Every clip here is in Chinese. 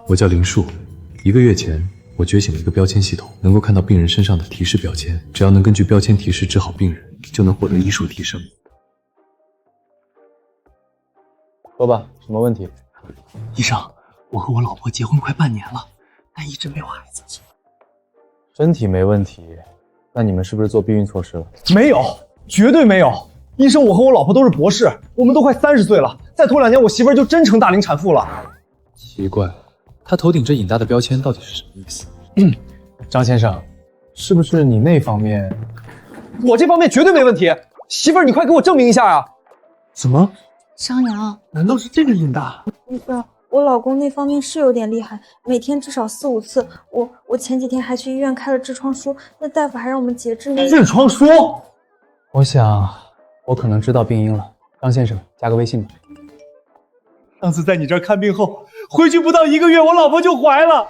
我叫林树，1个月前我觉醒了一个标签系统，能够看到病人身上的提示标签，只要能根据标签提示治好病人，就能获得医术提升。说吧，什么问题？医生，我和我老婆结婚快半年了，但一直没有孩子。身体没问题，那你们是不是做避孕措施了？没有，绝对没有。医生，我和我老婆都是博士，我们都快30岁了，再拖2年，我媳妇儿就真成大龄产妇了。奇怪，他头顶这尹大的标签到底是什么意思？张先生，是不是你那方面？我这方面绝对没问题，媳妇儿，你快给我证明一下啊！怎么？张扬，难道是这个尹大？医生，我老公那方面是有点厉害，每天至少4、5次。我前几天还去医院开了痔疮书，那大夫还让我们节制那痔疮书？我想，我可能知道病因了。张先生，加个微信吧。上次在你这儿看病后，回去不到1个月，我老婆就怀了。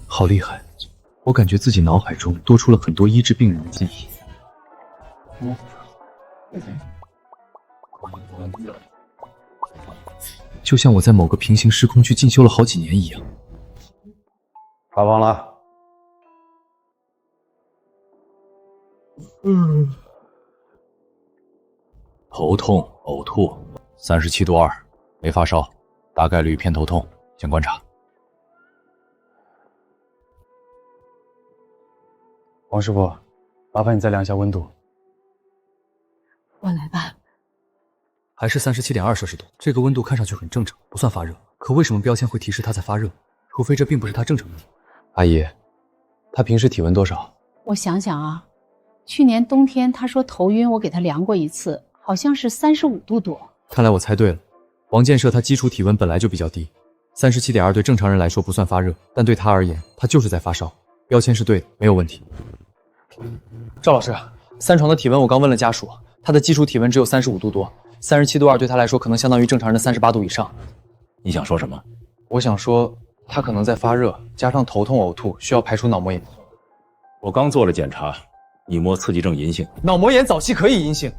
好厉害！我感觉自己脑海中多出了很多医治病人的记忆。就像我在某个平行时空去进修了好几年一样。发放了。头痛、呕吐，37度2，没发烧，大概率偏头痛，先观察。王师傅，麻烦你再量一下温度。我来吧。还是37.2摄氏度，这个温度看上去很正常，不算发热。可为什么标签会提示他在发热？除非这并不是他正常的。阿姨，他平时体温多少？我想想啊，去年冬天他说头晕，我给他量过一次，好像是35度多。看来我猜对了，王建设他基础体温本来就比较低，37.2对正常人来说不算发热，但对他而言，他就是在发烧。标签是对的，没有问题。赵老师，3床的体温我刚问了家属，他的基础体温只有35度多，37度2对他来说可能相当于正常人的38度以上。你想说什么？我想说，他可能在发热，加上头痛呕吐，需要排除脑膜炎。我刚做了检查，你摸刺激症阴性。脑膜炎早期可以阴性。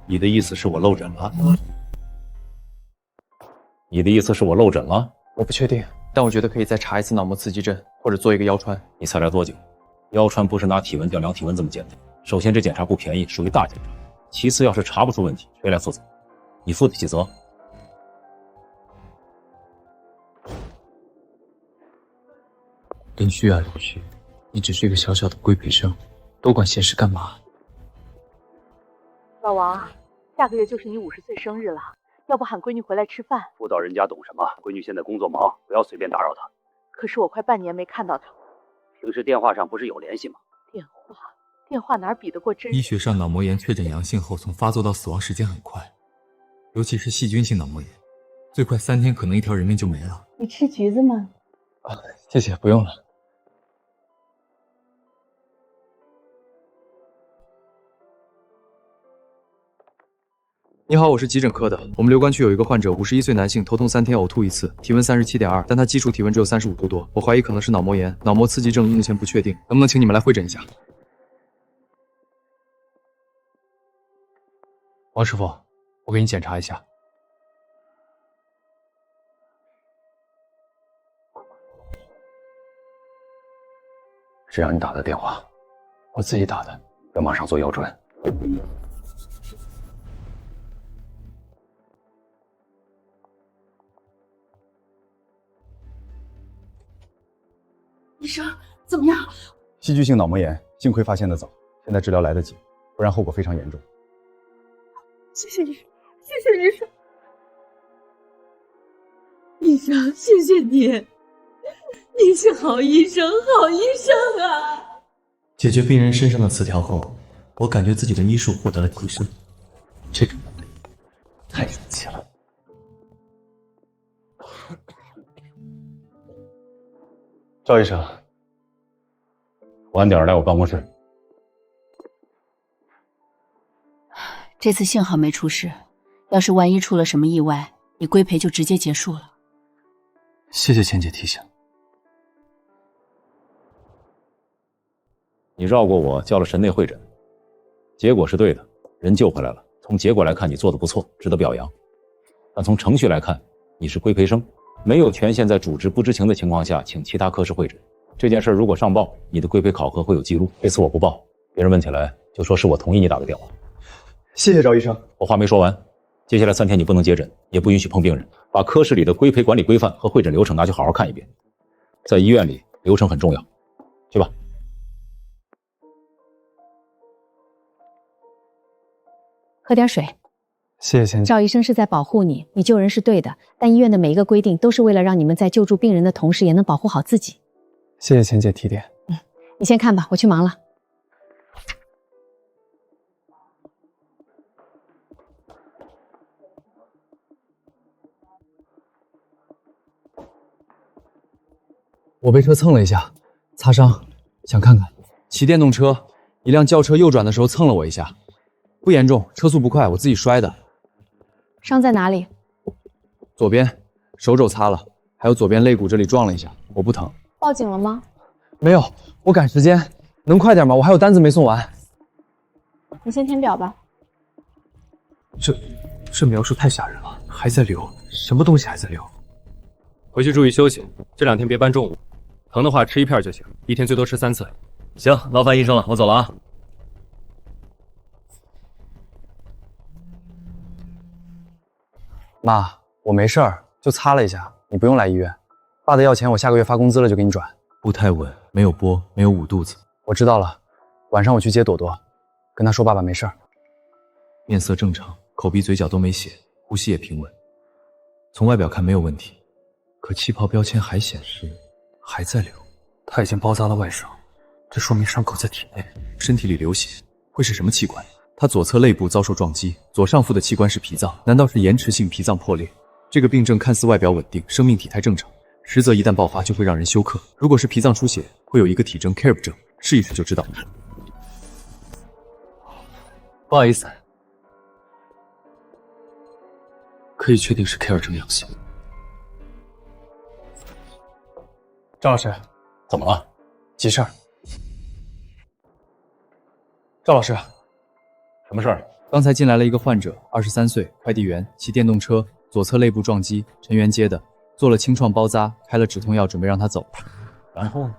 你的意思是我漏诊了？你的意思是我漏诊了？我不确定，但我觉得可以再查一次脑膜刺激症，或者做一个腰穿。你猜了多久？腰穿不是拿体温调量体温这么简单。首先，这检查不便宜，属于大检查。其次，要是查不出问题，谁来负责？你负得起责？林旭啊，林旭，你只是一个小小的规培生，多管闲事干嘛？老王，下个月就是你50岁生日了，要不喊闺女回来吃饭？妇道人家懂什么？闺女现在工作忙，不要随便打扰她。可是我快半年没看到她。平时电话上不是有联系吗？电话哪比得过真人？医学上脑膜炎确诊阳性后，从发作到死亡时间很快，尤其是细菌性脑膜炎，最快3天可能一条人命就没了。你吃橘子吗？谢谢，不用了。你好，我是急诊科的。我们留观区有一个患者，51岁男性，头痛3天，呕吐1次，体温37.2，但他基础体温只有35度多，我怀疑可能是脑膜炎，脑膜刺激症目前不确定，能不能请你们来会诊一下？王师傅，我给你检查一下。谁让你打的电话？我自己打的。要马上做腰穿。医生，怎么样？戏剧性脑膜炎，幸亏发现的早，现在治疗来得及，不然后果非常严重。谢谢医生，谢谢医生。医生，谢谢你，你是好医生，好医生啊！解决病人身上的词条后，我感觉自己的医术获得了提升，这个能力太神奇了。赵医生，晚点来我办公室。这次幸好没出事，要是万一出了什么意外，你规培就直接结束了。谢谢钱姐提醒。你绕过我，叫了神内会诊，结果是对的，人救回来了。从结果来看，你做的不错，值得表扬。但从程序来看，你是规培生，没有权限在主治不知情的情况下请其他科室会诊。这件事如果上报，你的规培考核会有记录。这次我不报，别人问起来就说是我同意你打个电话。谢谢赵医生。我话没说完，接下来3天你不能接诊，也不允许碰病人，把科室里的规培管理规范和会诊流程拿去好好看一遍。在医院里，流程很重要。去吧。喝点水。谢谢钱姐。赵医生是在保护你，你救人是对的，但医院的每一个规定都是为了让你们在救助病人的同时，也能保护好自己。谢谢钱姐提点。你先看吧，我去忙了。我被车蹭了一下，擦伤，想看看。骑电动车，一辆轿车右转的时候蹭了我一下，不严重，车速不快，我自己摔的。伤在哪里？左边手肘擦了，还有左边肋骨这里撞了一下，我不疼。报警了吗？没有，我赶时间，能快点吗？我还有单子没送完。你先填表吧。这描述太吓人了，还在流，什么东西还在流？回去注意休息，这2天别搬重物，疼的话吃1片就行，一天最多吃3次。行，劳烦医生了，我走了啊。妈，我没事儿，就擦了一下，你不用来医院。爸的药钱我下个月发工资了就给你转。不太稳，没有波，没有捂肚子。我知道了，晚上我去接朵朵，跟她说爸爸没事儿。面色正常，口鼻嘴角都没血，呼吸也平稳，从外表看没有问题，可气泡标签还显示还在流。他已经包扎了外伤，这说明伤口在体内，身体里流血，会是什么器官？他左侧肋部遭受撞击，左上腹的器官是脾脏，难道是延迟性脾脏破裂？这个病症看似外表稳定，生命体态正常，实则一旦爆发就会让人休克。如果是脾脏出血，会有一个体征 CARB 症，试一试就知道了。不好意思，可以确定是 CARB 症阳性。赵老师，怎么了？急事儿。赵老师，什么事儿？刚才进来了一个患者，23岁，快递员，骑电动车，左侧肋部撞击，陈元接的，做了清创包扎，开了止痛药，准备让他走。然后呢？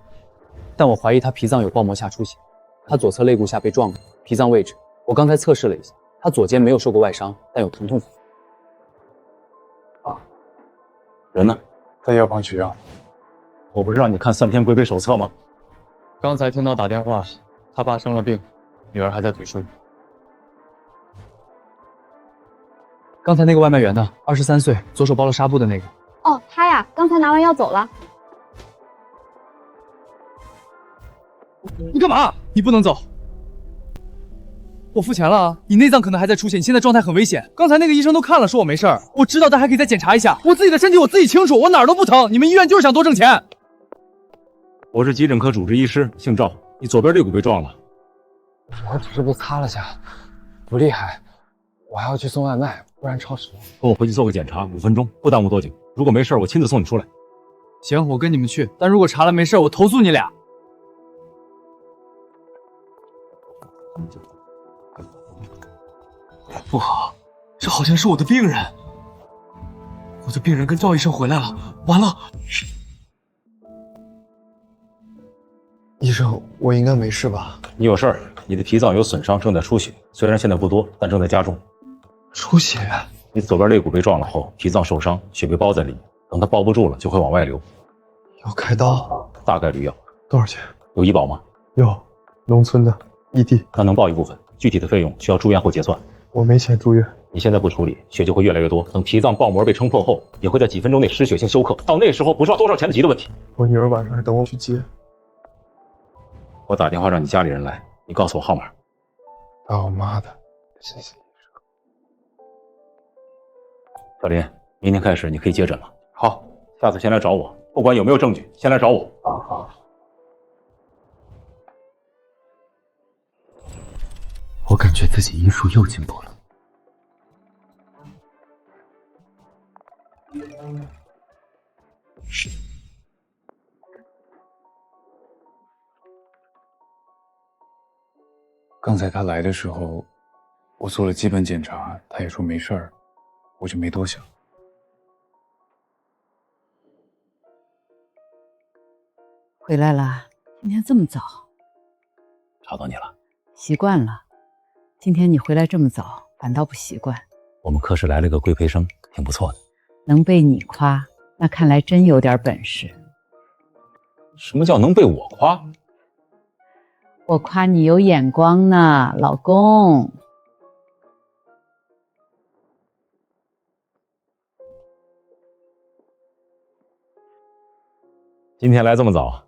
但我怀疑他脾脏有包膜下出血，他左侧肋骨下被撞了，脾脏位置，我刚才测试了一下，他左肩没有受过外伤，但有疼痛。人呢？在药房取药。我不是让你看3天规培手册吗？刚才听到打电话，他爸生了病，女儿还在读书。刚才那个外卖员呢？23岁，左手包了纱布的那个。哦，他呀，刚才拿完药走了。你干嘛？你不能走！我付钱了啊！你内脏可能还在出血，你现在状态很危险。刚才那个医生都看了，说我没事儿。我知道，但还可以再检查一下。我自己的身体我自己清楚，我哪儿都不疼。你们医院就是想多挣钱。我是急诊科主治医师，姓赵。你左边肋骨被撞了。我只是被擦了下，不厉害。我还要去送外卖，不然超时了。跟我回去做个检查，5分钟，不耽误多久。如果没事，我亲自送你出来。行，我跟你们去。但如果查了没事，我投诉你俩。不好，这好像是我的病人。我的病人跟赵医生回来了，完了！医生，我应该没事吧？你有事儿，你的脾脏有损伤，正在出血，虽然现在不多，但正在加重。出血？你左边肋骨被撞了后，脾脏受伤，血被包在里面，等它包不住了，就会往外流。要开刀？大概率要。多少钱？有医保吗？有，农村的，异地。那能报一部分，具体的费用需要住院后结算。我没钱住院。你现在不处理，血就会越来越多。等脾脏瓣膜被撑破后，也会在几分钟内失血性休克。到那时候不是要多少钱的急的问题。我女儿晚上还等我去接。我打电话让你家里人来，你告诉我号码。打我妈的，谢谢医生。小林，明天开始你可以接诊了。好，下次先来找我，不管有没有证据，先来找我。好。我感觉自己医术又进步了。刚才他来的时候，我做了基本检查，他也说没事儿，我就没多想。回来了，今天这么早，找到你了。习惯了。今天你回来这么早，反倒不习惯。我们科室来了个贵培生，挺不错的。能被你夸，那看来真有点本事。什么叫能被我夸？我夸你有眼光呢，老公。今天来这么早？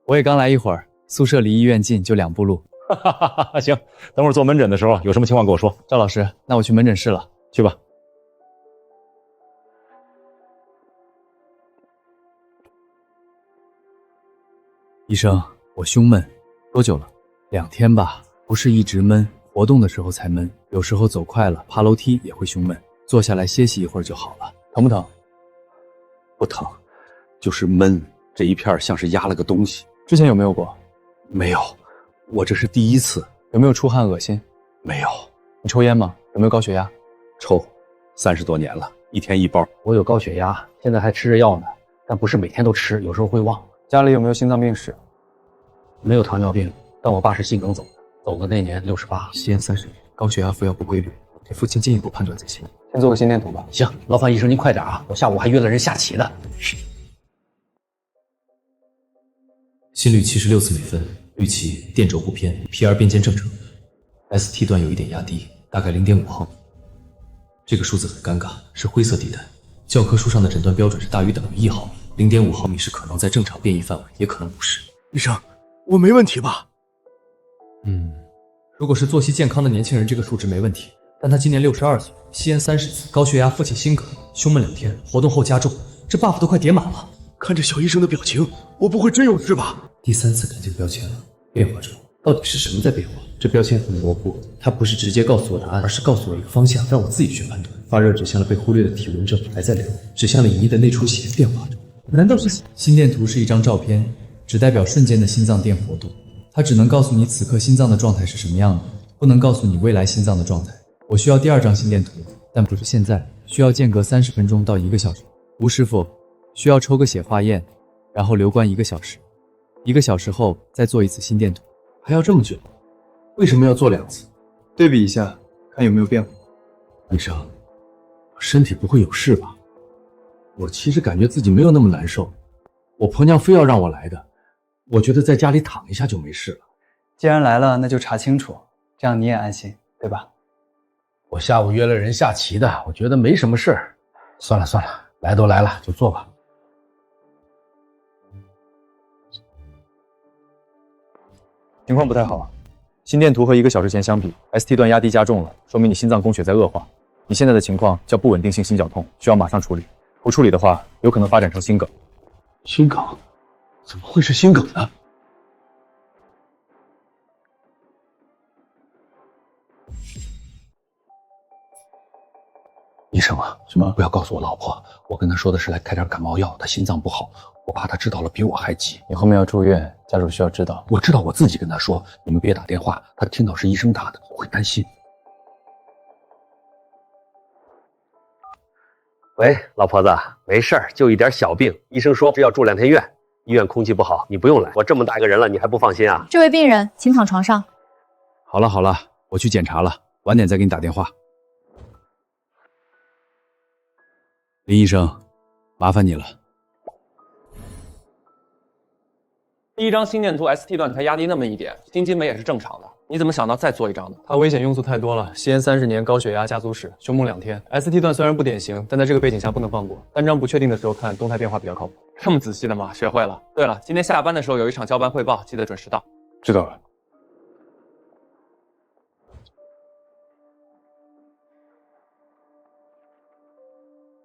我也刚来一会儿，宿舍离医院近，就2步路。行，等会儿做门诊的时候有什么情况跟我说。赵老师，那我去门诊室了，去吧。医生，我胸闷，多久了？2天吧，不是一直闷，活动的时候才闷，有时候走快了，爬楼梯也会胸闷，坐下来歇息一会儿就好了。疼不疼？不疼，就是闷，这一片像是压了个东西。之前有没有过？没有，我这是第一次。有没有出汗、恶心？没有。你抽烟吗？有没有高血压？抽，30多年了，1天1包。我有高血压，现在还吃着药呢，但不是每天都吃，有时候会忘。家里有没有心脏病史？没有糖尿病，但我爸是心梗走的，走的那年68。吸烟30年，高血压服药不规律，给父亲进一步判断才行。先做个心电图吧。行，劳烦医生您快点啊，我下午还约了人下棋呢。心率76次每分，预期电轴不偏 ，PR 边间正常 ，ST 段有一点压低，大概0.5毫米。这个数字很尴尬，是灰色地带。教科书上的诊断标准是大于等于1毫米，0.5毫米是可能在正常变异范围，也可能不是。医生，我没问题吧？如果是作息健康的年轻人，这个数值没问题。但他今年62岁，吸烟30次，高血压，父亲心梗，胸闷2天，活动后加重，这 buff 都快叠满了。看着小医生的表情，我不会真有事吧？第3次看这个标签了，变化中，到底是什么在变化？这标签很模糊，它不是直接告诉我答案，而是告诉我一个方向，让我自己去判断。发热指向了被忽略的体温症还在流，指向了隐匿的内出血变化中。难道是心电图是一张照片，只代表瞬间的心脏电活动，它只能告诉你此刻心脏的状态是什么样的，不能告诉你未来心脏的状态。我需要第2张心电图，但不是现在，需要间隔30分钟到1个小时。吴师傅，需要抽个血化验，然后留观1个小时，1个小时后再做一次心电图。还要这么久？为什么要做2次？对比一下，看有没有变化。医生，我身体不会有事吧？我其实感觉自己没有那么难受，我婆娘非要让我来的，我觉得在家里躺一下就没事了。既然来了，那就查清楚，这样你也安心，对吧？我下午约了人下棋的，我觉得没什么事儿。算了算了，来都来了，就做吧。情况不太好，心电图和1个小时前相比 ，ST 段压低加重了，说明你心脏供血在恶化。你现在的情况叫不稳定性心绞痛，需要马上处理。不处理的话，有可能发展成心梗。心梗？怎么会是心梗呢？医生啊，什么？不要告诉我老婆，我跟她说的是来开点感冒药，她心脏不好，我怕她知道了比我还急。你后面要住院，家属需要知道。我知道，我自己跟她说，你们别打电话，她听到是医生打的，我会担心。喂，老婆子，没事儿，就一点小病，医生说只要住2天院，医院空气不好，你不用来。我这么大个人了，你还不放心啊？这位病人，请躺床上。好了好了，我去检查了，晚点再给你打电话。林医生，麻烦你了。第1张心电图 ST 段才压低那么一点，心肌酶也是正常的。你怎么想到再做1张的？他危险因素太多了，吸烟30年，高血压，家族史，胸闷2天。ST 段虽然不典型，但在这个背景下不能放过。单张不确定的时候看动态变化比较靠谱。这么仔细的吗？学会了。对了，今天下班的时候有一场交班汇报，记得准时到。知道了。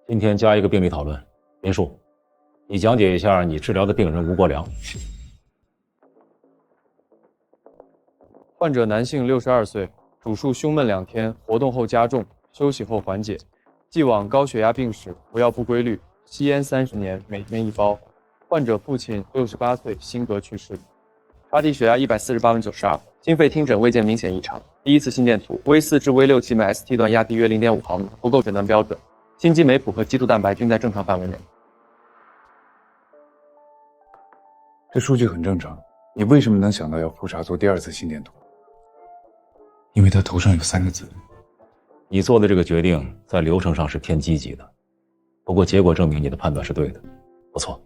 今天加一个病例讨论，林树，你讲解一下你治疗的病人吴国良。患者男性，62岁，主诉胸闷2天，活动后加重，休息后缓解。既往高血压病史，服药不规律，吸烟30年，每天1包。患者父亲，68岁，心格去世。巴蒂血压148/92，心肺听诊未见明显异常。第一次心电图，V4至 V6气脉 ST 段压低约0.5毫米，不够诊断标准。心肌酶谱和肌突蛋白均在正常范围内。这数据很正常，你为什么能想到要复查做第2次心电图？因为他头上有3个字。你做的这个决定在流程上是偏积极的，不过结果证明你的判断是对的，不错。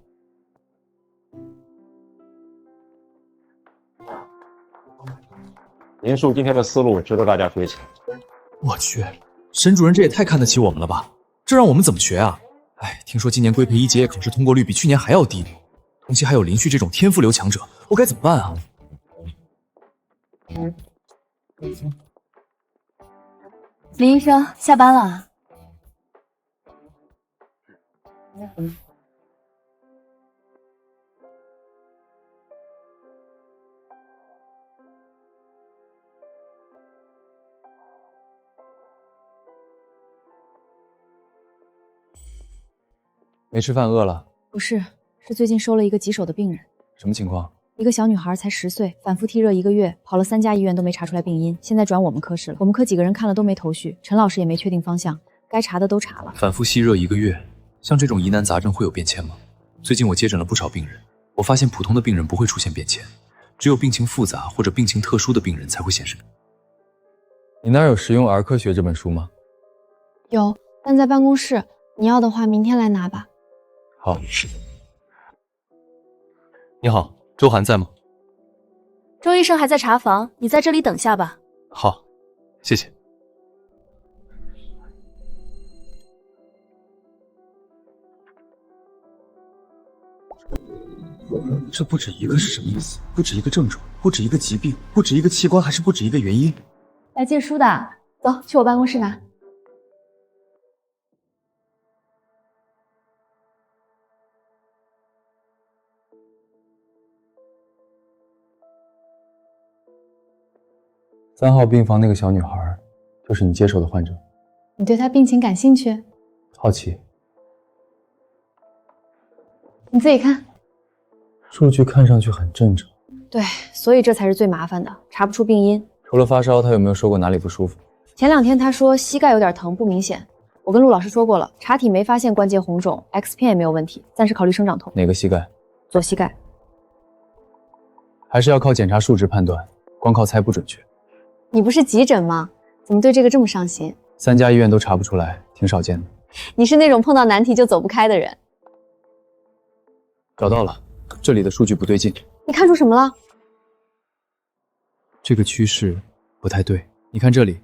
林树今天的思路值得大家学习。我去，沈主任这也太看得起我们了吧？这让我们怎么学啊？哎，听说今年规培一结业考试通过率比去年还要低，同期还有林旭这种天赋流强者，我该怎么办啊？林医生，下班了。没吃饭饿了？不是，是最近收了一个棘手的病人。什么情况？一个小女孩才10岁，反复替热1个月，跑了3家医院都没查出来病因，现在转我们科室了。我们科几个人看了都没头绪，陈老师也没确定方向，该查的都查了。反复吸热1个月，像这种疑难杂症会有变迁吗？最近我接诊了不少病人，我发现普通的病人不会出现变迁，只有病情复杂或者病情特殊的病人才会显示。你那儿有《实用儿科学》这本书吗？有，但在办公室，你要的话明天来拿吧。好。你好，周涵在吗？周医生还在查房，你在这里等下吧。好，谢谢。这不止一个是什么意思？不止一个症状，不止一个疾病，不止一个器官，还是不止一个原因？来借书的，走去我办公室拿。3号病房那个小女孩，就是你接手的患者。你对她病情感兴趣？好奇。你自己看。数据看上去很正常。对，所以这才是最麻烦的，查不出病因。除了发烧，她有没有说过哪里不舒服？前2天她说膝盖有点疼，不明显。我跟陆老师说过了，查体没发现关节红肿 ，X 片也没有问题，暂时考虑生长痛。哪个膝盖？左膝盖。还是要靠检查数值判断，光靠猜不准确。你不是急诊吗？怎么对这个这么上心？3家医院都查不出来，挺少见的。你是那种碰到难题就走不开的人。找到了，这里的数据不对劲。你看出什么了？这个趋势不太对。你看这里，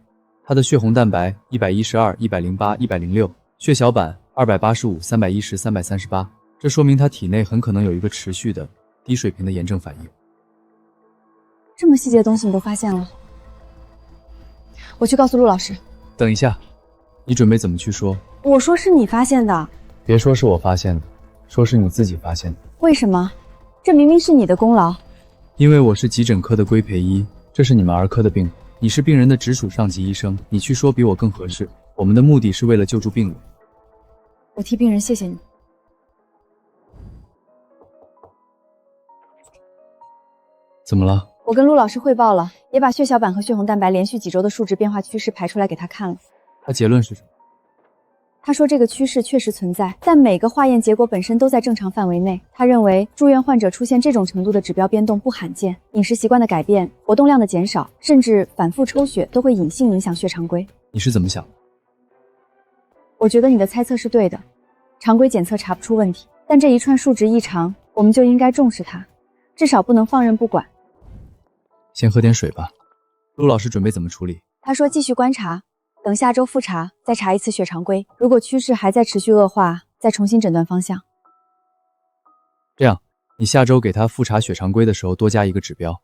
他的血红蛋白112、108、106，血小板285、310、338，这说明他体内很可能有一个持续的低水平的炎症反应。这么细节的东西你都发现了？我去告诉陆老师。等一下，你准备怎么去说？我说是你发现的。别说是我发现的，说是你自己发现的。为什么？这明明是你的功劳。因为我是急诊科的规培医，这是你们儿科的病人，你是病人的直属上级医生，你去说比我更合适。我们的目的是为了救助病人。我替病人谢谢你。怎么了？我跟陆老师汇报了，也把血小板和血红蛋白连续几周的数值变化趋势排出来给他看了。他结论是什么？他说这个趋势确实存在，但每个化验结果本身都在正常范围内。他认为住院患者出现这种程度的指标变动不罕见，饮食习惯的改变、活动量的减少，甚至反复抽血都会隐性影响血常规。你是怎么想的？我觉得你的猜测是对的，常规检测查不出问题，但这一串数值异常，我们就应该重视它，至少不能放任不管。先喝点水吧。陆老师准备怎么处理？他说继续观察，等下周复查，再查一次血常规。如果趋势还在持续恶化，再重新诊断方向。这样，你下周给他复查血常规的时候多加一个指标。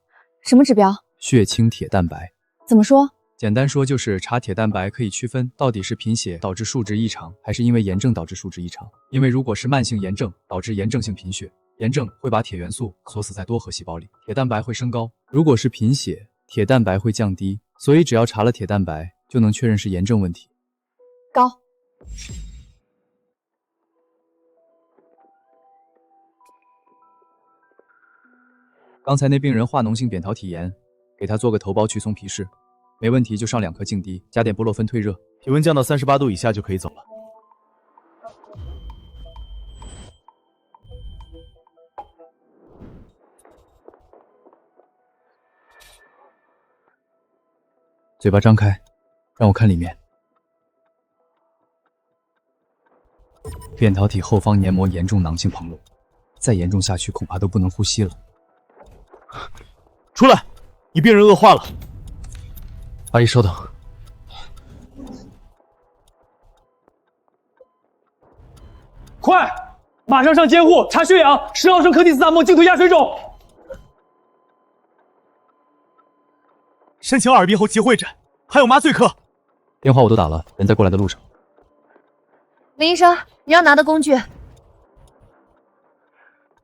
什么指标？血清铁蛋白。怎么说？简单说就是查铁蛋白可以区分到底是贫血导致数值异常，还是因为炎症导致数值异常。因为如果是慢性炎症导致炎症性贫血，炎症会把铁元素锁死在多核细胞里，铁蛋白会升高；如果是贫血，铁蛋白会降低。所以只要查了铁蛋白，就能确认是炎症问题。高。刚才那病人化脓性扁桃体炎，给他做个头孢去松皮试，没问题就上2颗净滴，加点布洛芬退热，体温降到38度以下就可以走了。嘴巴张开，让我看里面。扁桃体后方黏膜严重囊性膨露，再严重下去恐怕都不能呼吸了。出来，你病人恶化了。阿姨稍等。快，马上上监护查血氧，10毫升可替斯塔莫，净土压水肿。申请耳鼻喉急会诊，还有麻醉科。电话我都打了，人在过来的路上。林医生，你要拿的工具。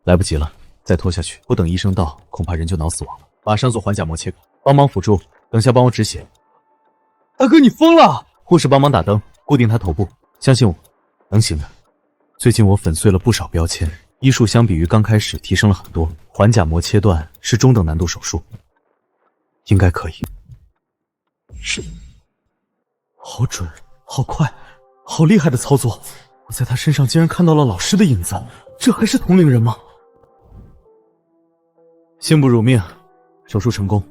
来不及了，再拖下去，不等医生到，恐怕人就脑死亡了。马上做环甲膜切割，帮忙辅助，等下帮我止血。大哥，你疯了！护士帮忙打灯，固定他头部，相信我，能行的。最近我粉碎了不少标签，医术相比于刚开始提升了很多。环甲膜切断是中等难度手术，应该可以。是，好准，好快，好厉害的操作！我在他身上竟然看到了老师的影子，这还是同龄人吗？幸不辱命，手术成功。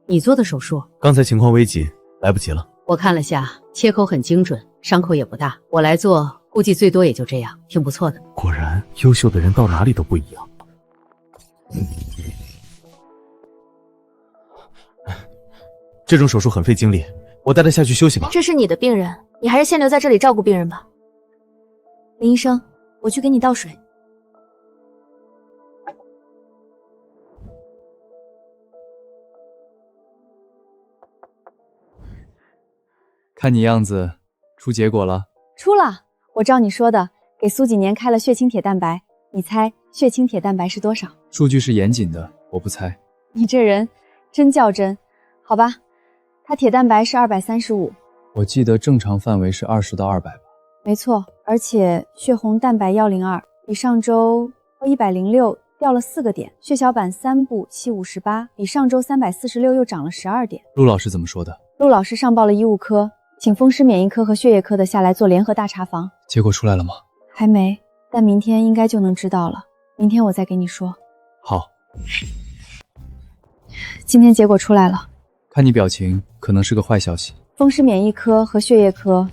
你做的手术？刚才情况危急，来不及了。我看了下，切口很精准，伤口也不大。我来做，估计最多也就这样，挺不错的。果然，优秀的人到哪里都不一样。这种手术很费精力，我带他下去休息吧。这是你的病人，你还是先留在这里照顾病人吧。林医生，我去给你倒水。看你样子，出结果了。出了，我照你说的，给苏几年开了血清铁蛋白。你猜血清铁蛋白是多少？数据是严谨的，我不猜。你这人真较真。好吧，他铁蛋白是235。我记得正常范围是20到200吧。没错，而且血红蛋白102比上周106掉了4个点，血小板3部758比上周346又涨了12点。陆老师怎么说的？陆老师上报了医务科，请风湿免疫科和血液科的下来做联合大查房。结果出来了吗？还没，但明天应该就能知道了。明天我再给你说。好。今天结果出来了。看你表情，可能是个坏消息。风湿免疫科和血液科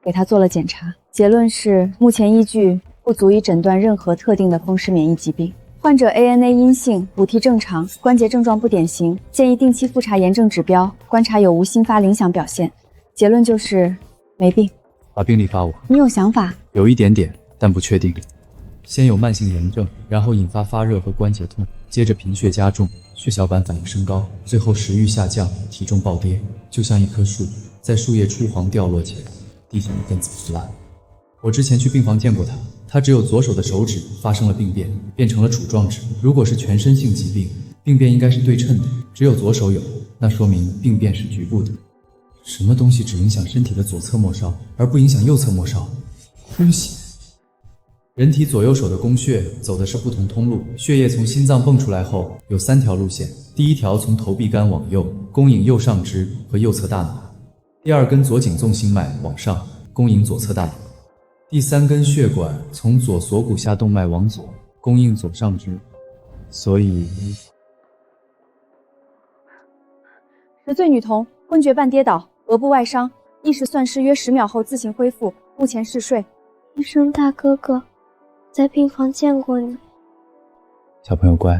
给他做了检查，结论是目前依据不足以诊断任何特定的风湿免疫疾病。患者 ANA 阴性，补替正常，关节症状不典型，建议定期复查炎症指标，观察有无心发铃响表现。结论就是没病。把病历发我。你有想法？有一点点，但不确定。先有慢性炎症，然后引发发热和关节痛，接着贫血加重，血小板反应升高，最后食欲下降，体重暴跌，就像一棵树在树叶初黄掉落前，地上一根紫腐烂。我之前去病房见过他只有左手的手指发生了病变，变成了杵状指。如果是全身性疾病，病变应该是对称的，只有左手有，那说明病变是局部的。什么东西只影响身体的左侧末梢，而不影响右侧末梢？空血。人体左右手的供血走的是不同通路，血液从心脏蹦出来后有3条路线，第一条从头臂干往右，供应右上肢和右侧大脑；第2根左颈纵心脉往上，供应左侧大脑；第3根血管从左锁骨下动脉往左，供应左上肢。所以10岁女童昏厥半跌倒，额部外伤，意识丧失约10秒后自行恢复，目前嗜睡。医生大哥哥，在病房见过你。小朋友乖，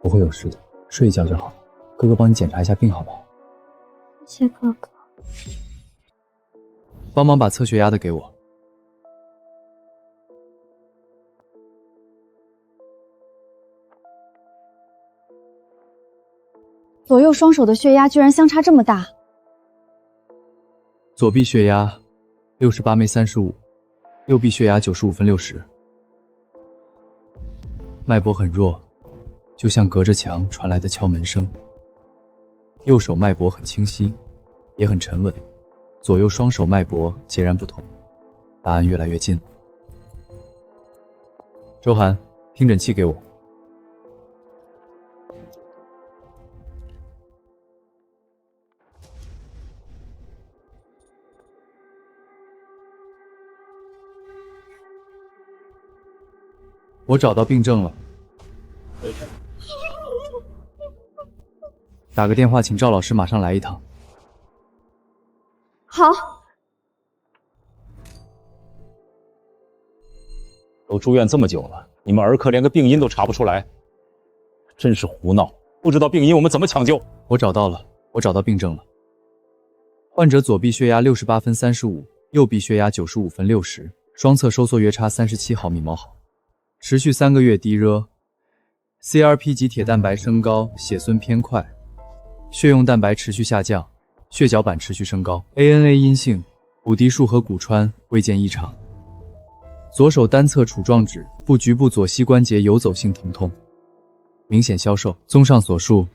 不会有事的，睡一觉就好。哥哥帮你检查一下病好不好？谢谢哥哥。帮忙把测血压的给我。左右双手的血压居然相差这么大。左臂血压68枚35，右臂血压95分60，脉搏很弱，就像隔着墙传来的敲门声。右手脉搏很清晰，也很沉稳，左右双手脉搏截然不同，答案越来越近了。周涵，听诊器给我。我找到病症了，打个电话请赵老师马上来一趟。好。都住院这么久了，你们儿科连个病因都查不出来，真是胡闹！不知道病因我们怎么抢救？我找到了，我找到病症了。患者左臂血压68分35，右臂血压95分60，双侧收缩约差37毫米毛毫。持续3个月低热 ，CRP 及铁蛋白升高，血孙偏快，血用蛋白持续下降，血小板持续升高 ，ANA 阴性，骨骶束和骨穿未见异常。左手单侧杵状指部局部左膝关节游走性疼痛，明显消瘦。综上所述，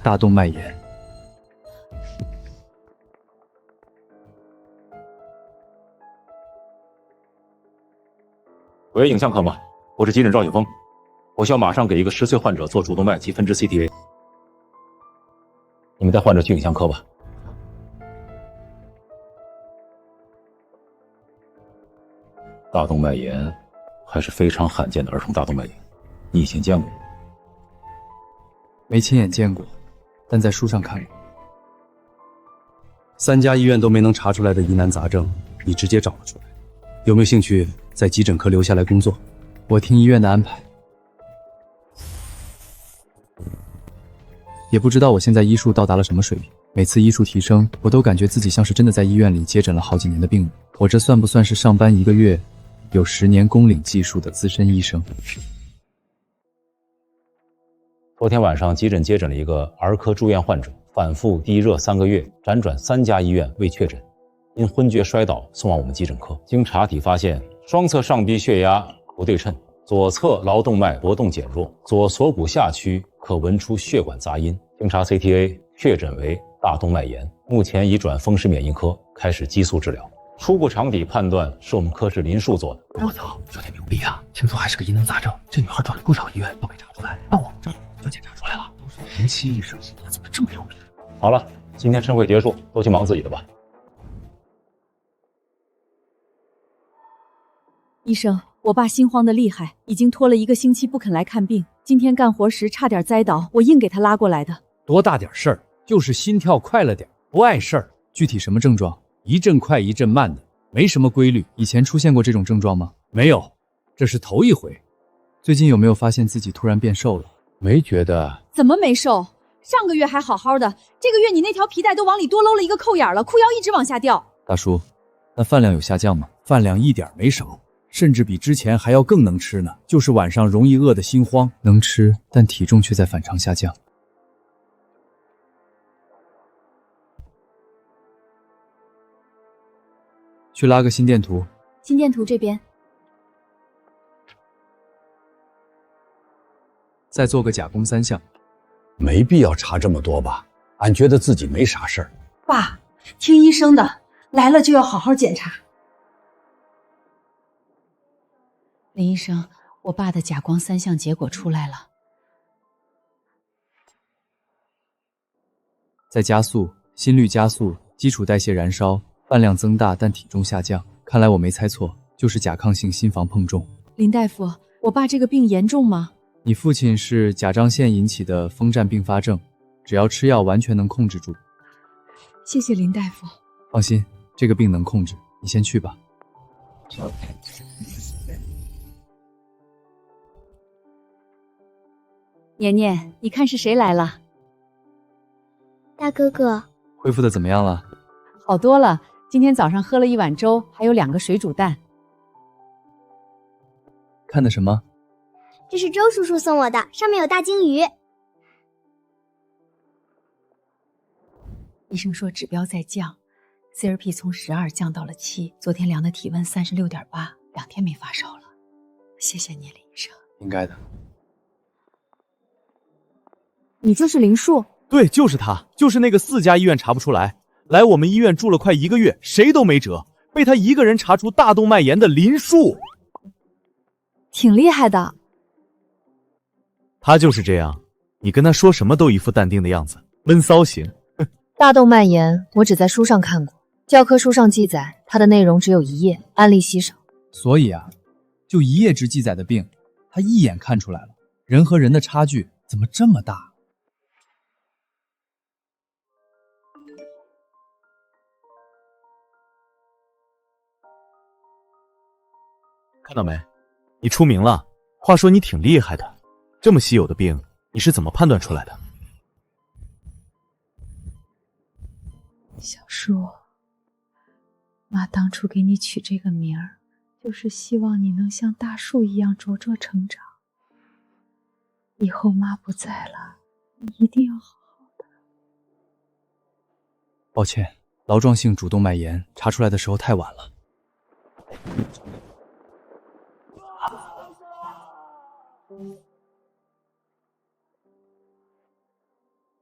大动脉炎。喂，影像科吗？我是急诊赵景峰，我需要马上给一个10岁患者做主动脉及分支 CTA。你们带患者去影像科吧。大动脉炎还是非常罕见的儿童大动脉炎，你以前见过？没亲眼见过，但在书上看过。3家医院都没能查出来的疑难杂症，你直接找了出来。有没有兴趣在急诊科留下来工作？我听医院的安排。也不知道我现在医术到达了什么水平，每次医术提升，我都感觉自己像是真的在医院里接诊了好几年的病人。我这算不算是上班1个月，有10年工龄技术的资深医生？昨天晚上急诊接诊了一个儿科住院患者，反复低热3个月，辗转3家医院未确诊，因昏厥摔倒送往我们急诊科。经查体发现，双侧上臂血压不对称，左侧桡动脉搏动减弱，左锁骨下区可闻出血管杂音。经查 CTA 确诊为大动脉炎，目前已转风湿免疫科开始激素治疗。初步场底判断是我们科室林树做的。我操，有点牛逼啊！听说还是个疑难杂症，这女孩转了不少医院都没查出来，到我们这儿就检查出来了。都是年轻医生，他怎么这么有名？好了，今天晨会结束，都去忙自己的吧。医生，我爸心慌的厉害，已经拖了1个星期不肯来看病。今天干活时差点栽倒，我硬给他拉过来的。多大点事儿，就是心跳快了点，不碍事儿。具体什么症状？一阵快一阵慢的，没什么规律。以前出现过这种症状吗？没有，这是头一回。最近有没有发现自己突然变瘦了？没觉得。怎么没瘦？上个月还好好的，这个月你那条皮带都往里多搂了1个扣眼了，裤腰一直往下掉。大叔，那饭量有下降吗？饭量一点没少，甚至比之前还要更能吃呢，就是晚上容易饿得心慌。能吃，但体重却在反常下降。去拉个心电图。心电图这边。再做个甲弓3项。没必要查这么多吧？俺觉得自己没啥事儿。爸，听医生的，来了就要好好检查。林医生，我爸的甲光3项结果出来了。在加速，心率加速，基础代谢燃烧，饭量增大，但体重下降。看来我没猜错，就是甲亢性心房碰重。林大夫，我爸这个病严重吗？你父亲是甲状腺引起的风战并发症，只要吃药完全能控制住。谢谢林大夫。放心，这个病能控制，你先去吧。年年，你看是谁来了？大哥哥，恢复的怎么样了？好多了，今天早上喝了1碗粥，还有2个水煮蛋。看的什么？这是周叔叔送我的，上面有大鲸鱼。医生说指标在降 ，CRP 从12降到了7，昨天量的体温36.8，2天没发烧了。谢谢你，林医生。应该的。你就是林树？对，就是他，就是那个4家医院查不出来，来我们医院住了快1个月，谁都没辙，被他一个人查出大动脉炎的林树。挺厉害的。他就是这样，你跟他说什么都一副淡定的样子，闷骚型。大动脉炎，我只在书上看过，教科书上记载，它的内容只有1页，案例稀少。所以啊，就1页纸记载的病，他一眼看出来了，人和人的差距怎么这么大？看到没？你出名了。话说你挺厉害的，这么稀有的病，你是怎么判断出来的？小树，妈当初给你取这个名儿，就是希望你能像大树一样茁壮成长。以后妈不在了，你一定要好。抱歉，劳状性主动脉炎查出来的时候太晚了。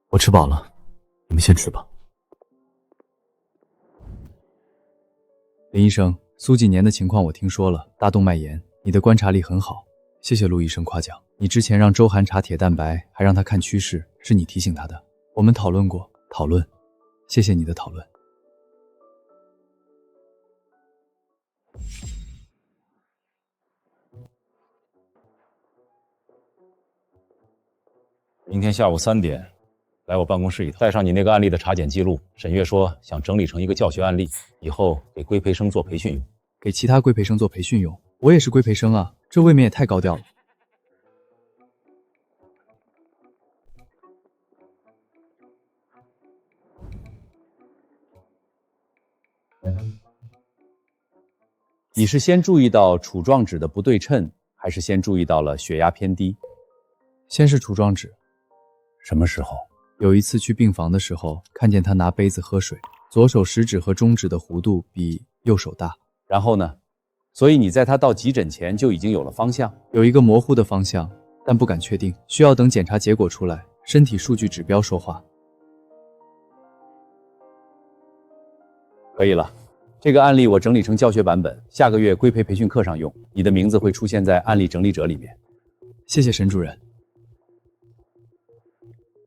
我吃饱了，你们先吃吧。林医生，苏几年的情况我听说了，大动脉炎，你的观察力很好，谢谢陆医生夸奖。你之前让周涵查铁蛋白，还让他看趋势，是你提醒他的。我们讨论过，谢谢你的讨论。明天下午3点来我办公室一趟，带上你那个案例的查检记录。沈月说想整理成一个教学案例，以后给规培生做培训用，给其他规培生做培训用。我也是规培生啊，这未免也太高调了。你是先注意到杵状指的不对称，还是先注意到了血压偏低？先是杵状指。什么时候？有一次去病房的时候，看见他拿杯子喝水，左手食指和中指的弧度比右手大。然后呢？所以你在他到急诊前就已经有了方向，有一个模糊的方向，但不敢确定，需要等检查结果出来，身体数据指标说话。可以了，这个案例我整理成教学版本，下个月规培培训课上用，你的名字会出现在案例整理者里面。谢谢沈主任。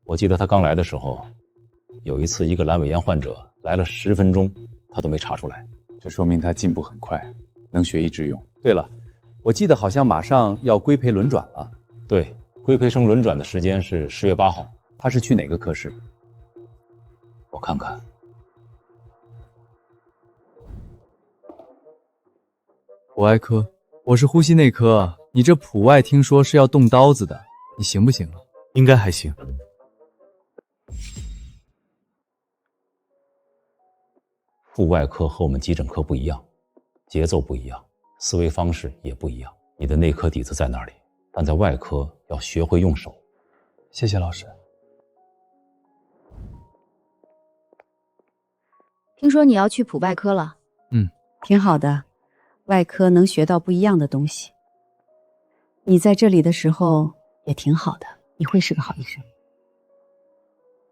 我记得他刚来的时候，有一次一个阑尾炎患者来了10分钟，他都没查出来，这说明他进步很快，能学以致用。对了，我记得好像马上要规培轮转了。对，规培生轮转的时间是10月8号。他是去哪个科室？我看看。普外科，我是呼吸内科，你这普外听说是要动刀子的，你行不行啊？应该还行。腹外科和我们急诊科不一样，节奏不一样，思维方式也不一样。你的内科底子在那里，但在外科要学会用手。谢谢老师。听说你要去普外科了？挺好的，外科能学到不一样的东西。你在这里的时候也挺好的，你会是个好医生。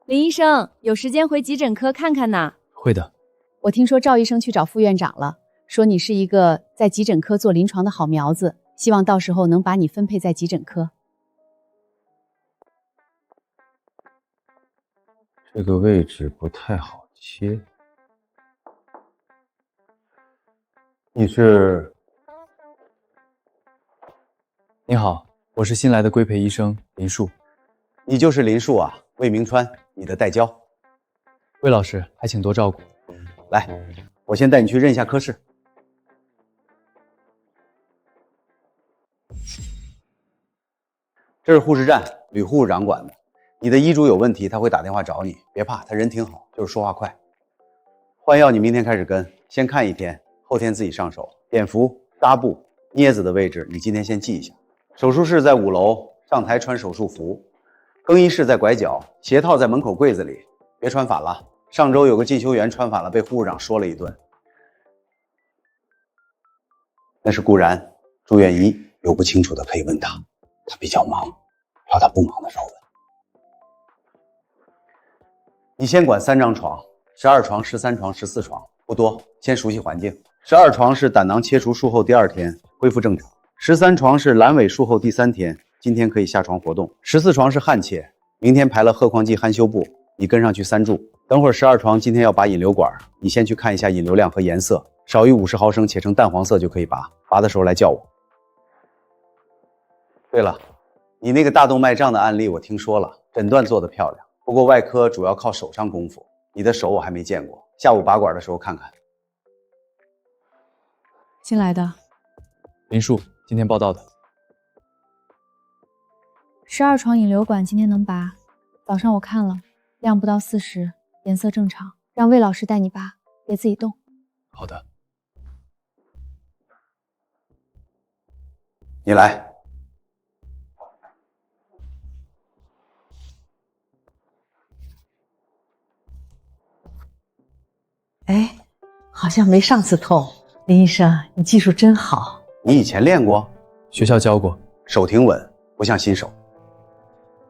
林医生，有时间回急诊科看看呐。会的。我听说赵医生去找副院长了，说你是一个在急诊科做临床的好苗子，希望到时候能把你分配在急诊科。这个位置不太好切。你是？你好，我是新来的规培医生林树。你就是林树啊，魏明川，你的代教。魏老师，还请多照顾。来，我先带你去认一下科室。这是护士站，吕护士长管的。你的医嘱有问题，他会打电话找你，别怕，他人挺好，就是说话快。换药你明天开始跟，先看1天，后天自己上手。碘伏、纱布、镊子的位置你今天先记一下。手术室在5楼，上台穿手术服。更衣室在拐角，鞋套在门口柜子里，别穿反了。上周有个进修员穿反了，被护士长说了一顿。那是顾然，住院医有不清楚的可以问他，他比较忙，挑他不忙的时候问。你先管3张床，12床、13床、14床，不多，先熟悉环境。12床是胆囊切除术后第2天恢复正常，13床是阑尾术后第3天，今天可以下床活动。14床是焊切，明天排了鹤矿剂焊修部，你跟上去3柱。等会儿12床今天要拔引流管，你先去看一下引流量和颜色，少于50毫升切成淡黄色就可以拔，拔的时候来叫我。对了，你那个大动脉胀的案例我听说了，诊断做得漂亮，不过外科主要靠手上功夫，你的手我还没见过，下午拔管的时候看看。新来的。林树，今天报道的。 12床引流管今天能拔，早上我看了，量不到40，颜色正常，让魏老师带你拔，别自己动。好的。你来。哎，好像没上次痛。林医生，你技术真好。你以前练过？学校教过，手挺稳，不像新手。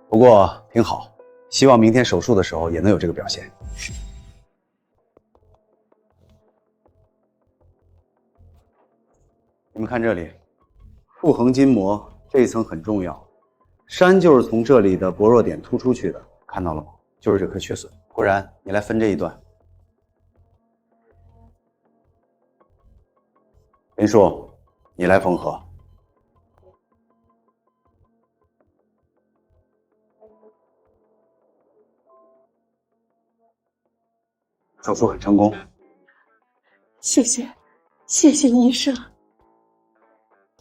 不过挺好，希望明天手术的时候也能有这个表现。你们看这里，腹横筋膜这一层很重要，疝就是从这里的薄弱点突出去的，看到了吗？就是这颗缺损。果然，你来分这一段。林树，你来缝合。手术很成功，谢谢医生。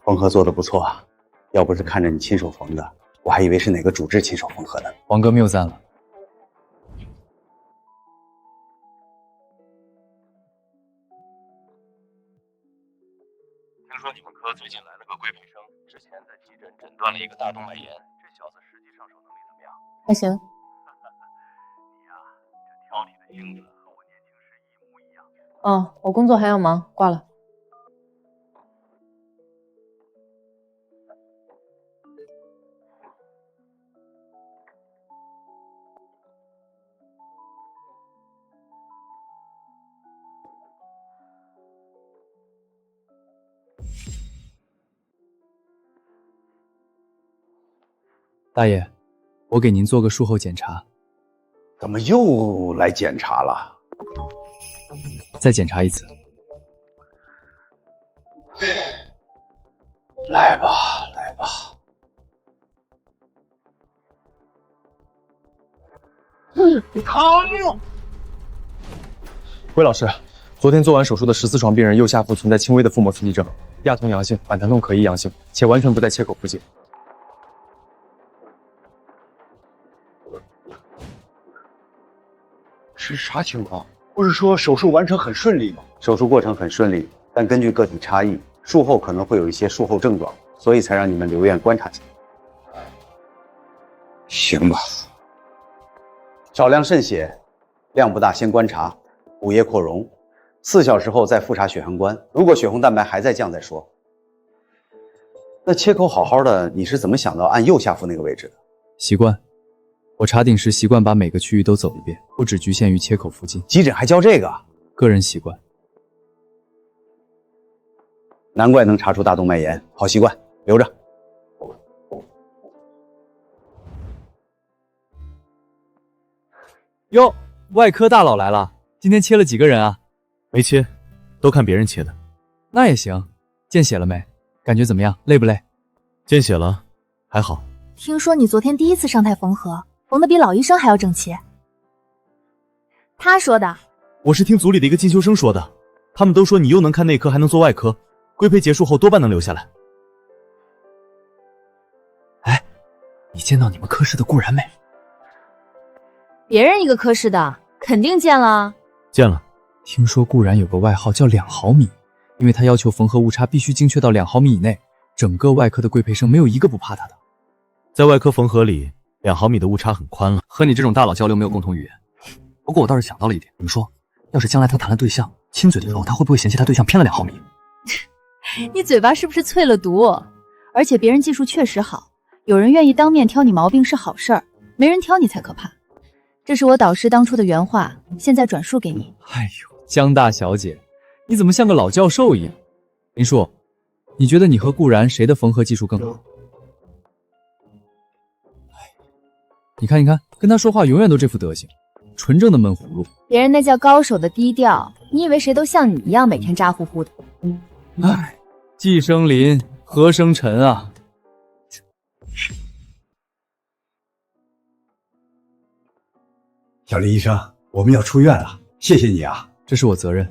缝合做得不错啊，要不是看着你亲手缝的，我还以为是哪个主治亲手缝合的。王哥谬赞了。听说你们科最近来了个规培生，之前在急诊诊断了一个大动脉炎，这小子实际上手能力怎么样？还行。你呀，这挑你的英子和我年轻时一模一样。哦，我工作还要忙，挂了。大爷，我给您做个术后检查。怎么又来检查了？再检查一次。来吧，来吧。疼！魏老师，昨天做完手术的14床病人右下腹存在轻微的腹膜刺激症，亚酮阳性，反弹痛可疑阳性，且完全不在切口附近。是啥情况？不是说手术完成很顺利吗？手术过程很顺利，但根据个体差异，术后可能会有一些术后症状，所以才让你们留院观察起来。行吧。少量渗血，量不大先观察，补液扩容，4小时后再复查血函关。如果血红蛋白还在降再说。那切口好好的，你是怎么想到按右下腹那个位置的？习惯。我查顶时习惯把每个区域都走一遍，不只局限于切口附近。急诊还教这个？个人习惯。难怪能查出大动脉炎，好习惯，留着。哟，外科大佬来了，今天切了几个人啊？没切，都看别人切的。那也行。见血了没？感觉怎么样？累不累？见血了，还好。听说你昨天第一次上台缝合，缝得比老医生还要整齐。他说的。我是听组里的一个进修生说的，他们都说你又能看内科还能做外科，规培结束后多半能留下来。哎，你见到你们科室的顾然没？别人一个科室的，肯定见了。见了。听说顾然有个外号叫2毫米，因为他要求缝合误差必须精确到2毫米以内，整个外科的规培生没有一个不怕他的。在外科缝合里，2毫米的误差很宽了。和你这种大佬交流没有共同语言。不过我倒是想到了一点，你们说，要是将来他谈了对象，亲嘴的时候，他会不会嫌弃他对象偏了2毫米？你嘴巴是不是淬了毒？而且别人技术确实好，有人愿意当面挑你毛病是好事儿，没人挑你才可怕。这是我导师当初的原话，现在转述给你。哎呦，江大小姐，你怎么像个老教授一样？林树，你觉得你和顾然谁的缝合技术更好？你看，你看，跟他说话永远都这副德行，纯正的闷葫芦。别人那叫高手的低调，你以为谁都像你一样每天渣乎乎的？唉，既生林，何生尘啊！小林医生，我们要出院了，谢谢你啊！这是我责任。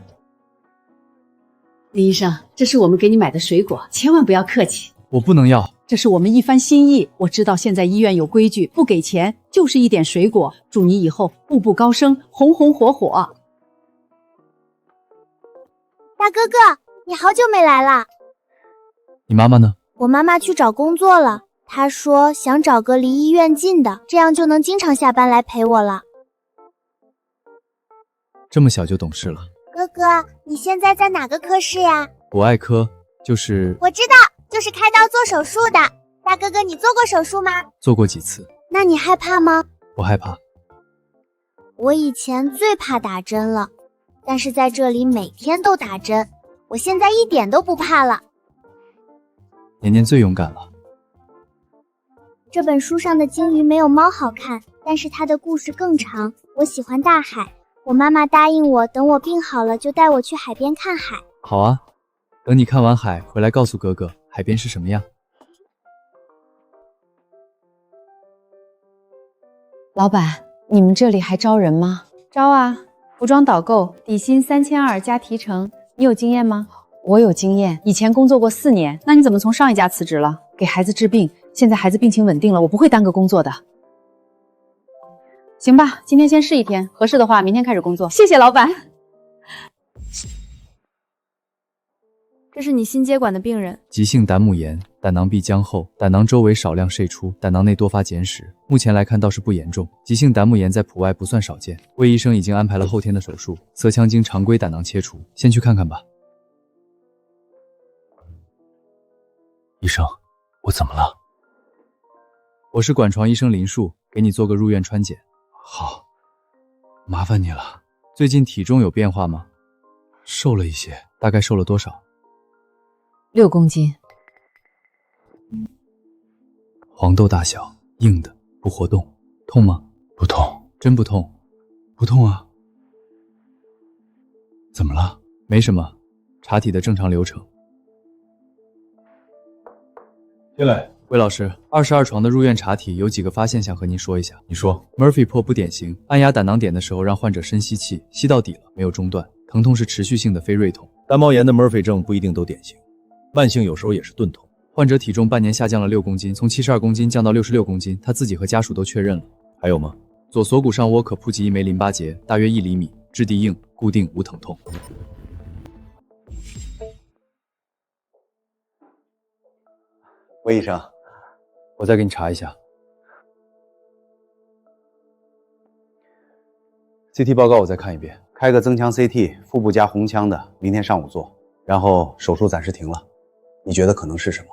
林医生，这是我们给你买的水果，千万不要客气。我不能要，这是我们一番心意。我知道现在医院有规矩，不给钱就是一点水果。祝你以后步步高升，红红火火。大哥哥，你好久没来了。你妈妈呢？我妈妈去找工作了，她说想找个离医院近的，这样就能经常下班来陪我了。这么小就懂事了。哥哥，你现在在哪个科室呀？博爱科就是我知道，就是开刀做手术的。大哥哥，你做过手术吗？做过几次。那你害怕吗？我害怕。我以前最怕打针了，但是在这里每天都打针，我现在一点都不怕了。年年最勇敢了。这本书上的鲸鱼没有猫好看，但是它的故事更长。我喜欢大海，我妈妈答应我，等我病好了就带我去海边看海。好啊，等你看完海回来告诉哥哥海边是什么样。老板，你们这里还招人吗？招啊，服装导购，底薪3200加提成，你有经验吗？我有经验，以前工作过4年。那你怎么从上一家辞职了？给孩子治病，现在孩子病情稳定了，我不会耽搁工作的。行吧，今天先试一天，合适的话明天开始工作。谢谢老板。这是你新接管的病人，急性胆母炎，胆囊壁僵厚，胆囊周围少量渗出，胆囊内多发碱屎。目前来看倒是不严重，急性胆母炎在普外不算少见。魏医生已经安排了后天的手术，色腔经常规胆囊切除，先去看看吧。医生，我怎么了？我是管床医生林树，给你做个入院穿检。好，麻烦你了。最近体重有变化吗？瘦了一些。大概瘦了多少？6公斤。黄豆大小，硬的，不活动。痛吗？不痛。真不痛？不痛啊。怎么了？没什么，查体的正常流程。进来。魏老师，22床的入院查体有几个发现想和您说一下。你说。Murphy 破不典型，按压胆囊点的时候让患者深吸气，吸到底了，没有中断，疼痛是持续性的非锐痛。单猫炎的 Murphy 症不一定都典型，慢性有时候也是钝痛。患者体重半年下降了6公斤，从72公斤降到66公斤，他自己和家属都确认了。还有吗？左锁骨上窝可铺及一枚淋巴结，大约1厘米，质地硬，固定，无疼痛。魏医生，我再给你查一下。CT 报告我再看一遍。开个增强 CT， 腹部加红腔的，明天上午做，然后手术暂时停了。你觉得可能是什么？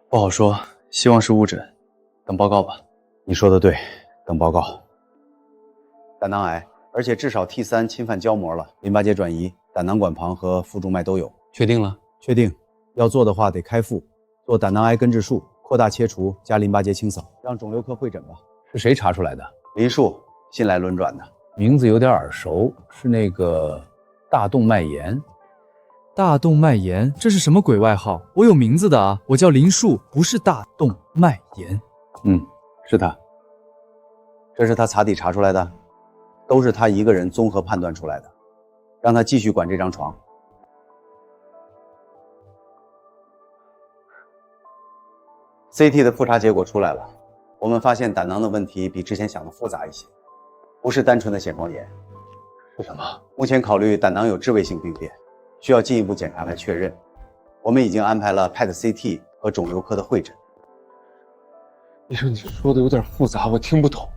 不好说，希望是误诊，等报告吧。你说的对，等报告。胆囊癌，而且至少 T3 侵犯胶膜了，淋巴结转移，胆囊管旁和腹中脉都有。确定了？确定。要做的话得开腹，做胆囊癌根治术，扩大切除加淋巴结清扫，让肿瘤科会诊吧。是谁查出来的？林树，新来轮转的。名字有点耳熟，是那个大动脉炎。大动脉炎，这是什么鬼外号？我有名字的啊，我叫林树，不是大动脉炎。是他。这是他查体查出来的，都是他一个人综合判断出来的，让他继续管这张床。CT 的复查结果出来了，我们发现胆囊的问题比之前想的复杂一些。不是单纯的癣状炎。是什么？目前考虑胆囊有质位性病变，需要进一步检查来确认。我们已经安排了 PET-CT 和肿瘤科的会诊。医生，你说的有点复杂，我听不懂。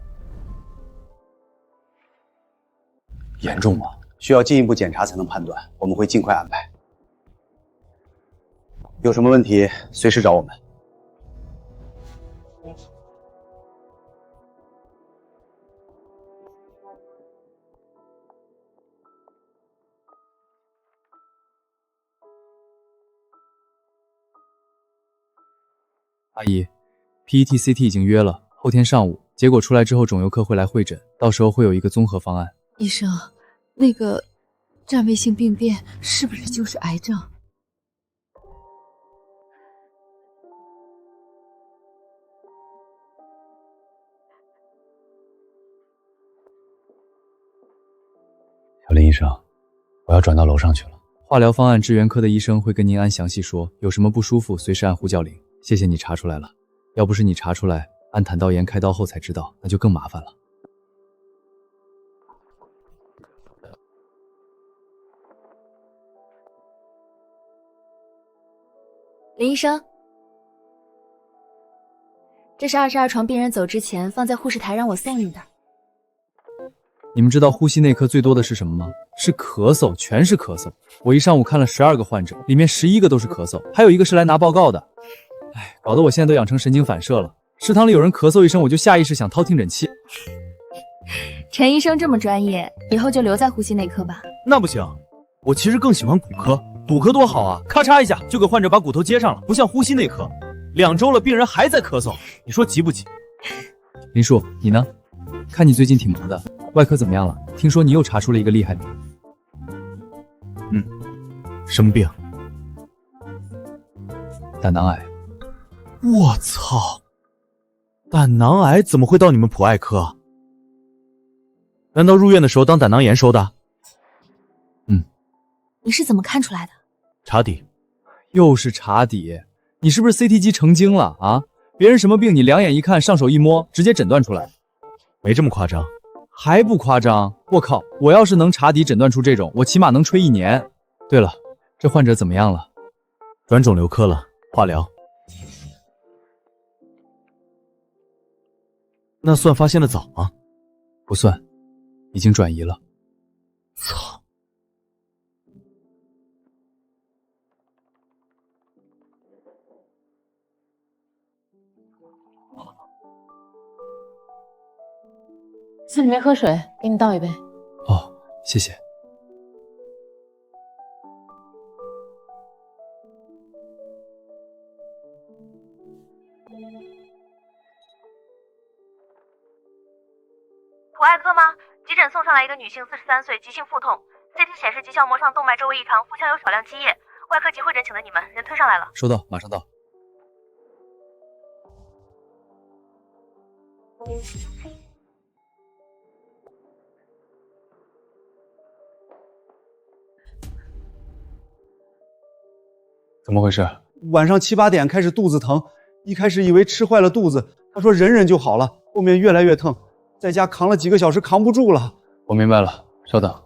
严重吗？需要进一步检查才能判断，我们会尽快安排。有什么问题随时找我们。阿姨 ，PET-CT 已经约了，后天上午结果出来之后，肿瘤科会来会诊，到时候会有一个综合方案。医生，那个占位性病变是不是就是癌症？小林医生，我要转到楼上去了。化疗方案支援科的医生会跟您按详细说，有什么不舒服随时按呼叫铃。谢谢你查出来了，要不是你查出来，按胆道炎开刀后才知道，那就更麻烦了。林医生，这是22床病人走之前放在护士台让我送你的。你们知道呼吸内科最多的是什么吗？是咳嗽，全是咳嗽。我一上午看了12个患者，里面11个都是咳嗽，还有一个是来拿报告的。哎，搞得我现在都养成神经反射了。食堂里有人咳嗽一声，我就下意识想掏听诊器。陈医生这么专业，以后就留在呼吸内科吧。那不行，我其实更喜欢骨科。骨科多好啊，咔嚓一下就给患者把骨头接上了，不像呼吸内科，2周了病人还在咳嗽，你说急不急？林叔，你呢？看你最近挺忙的，外科怎么样了？听说你又查出了一个厉害的。生病，胆囊癌。我操，胆囊癌怎么会到你们普爱科？难道入院的时候当胆囊炎收的？你是怎么看出来的？查底。又是查底，你是不是 CT 机成精了啊？别人什么病你两眼一看，上手一摸，直接诊断出来。没这么夸张。还不夸张？我靠，我要是能查底诊断出这种，我起码能吹1年。对了，这患者怎么样了？转肿瘤科了，化疗。那算发现的早吗？不算，已经转移了。操！在里面喝水，给你倒一杯。哦，谢谢。普爱科吗？急诊送上来一个女性，43岁，急性腹痛 ，CT 显示棘鞘膜上动脉周围异常，腹腔有少量积液。外科急会诊请的你们，人推上来了。收到，马上到。怎么回事？晚上7、8点开始肚子疼，一开始以为吃坏了肚子，他说忍忍就好了，后面越来越疼，在家扛了几个小时，扛不住了。我明白了，稍等。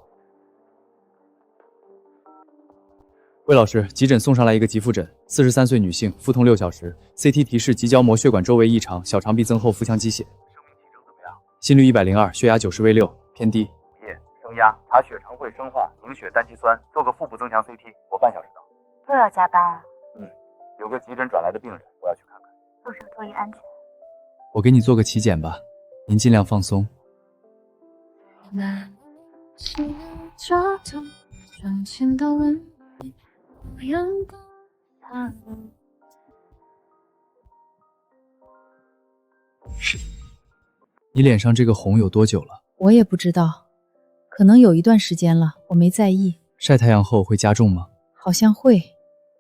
魏老师，急诊送上来一个急腹诊，43岁女性，腹痛6小时 ，CT 提示棘胶膜血管周围异常，小肠壁增厚，腹腔积血。生命体征怎么样？心率102，血压90/6，偏低。午夜升压，查血常会生化，凝血单基酸，做个腹部增强 CT，我半小时到。又要加班啊？有个急诊转来的病人，我要去看看。路上注意安全。我给你做个体检吧，您尽量放松。你脸上这个红有多久了？我也不知道，可能有一段时间了，我没在意。晒太阳后会加重吗？好像会，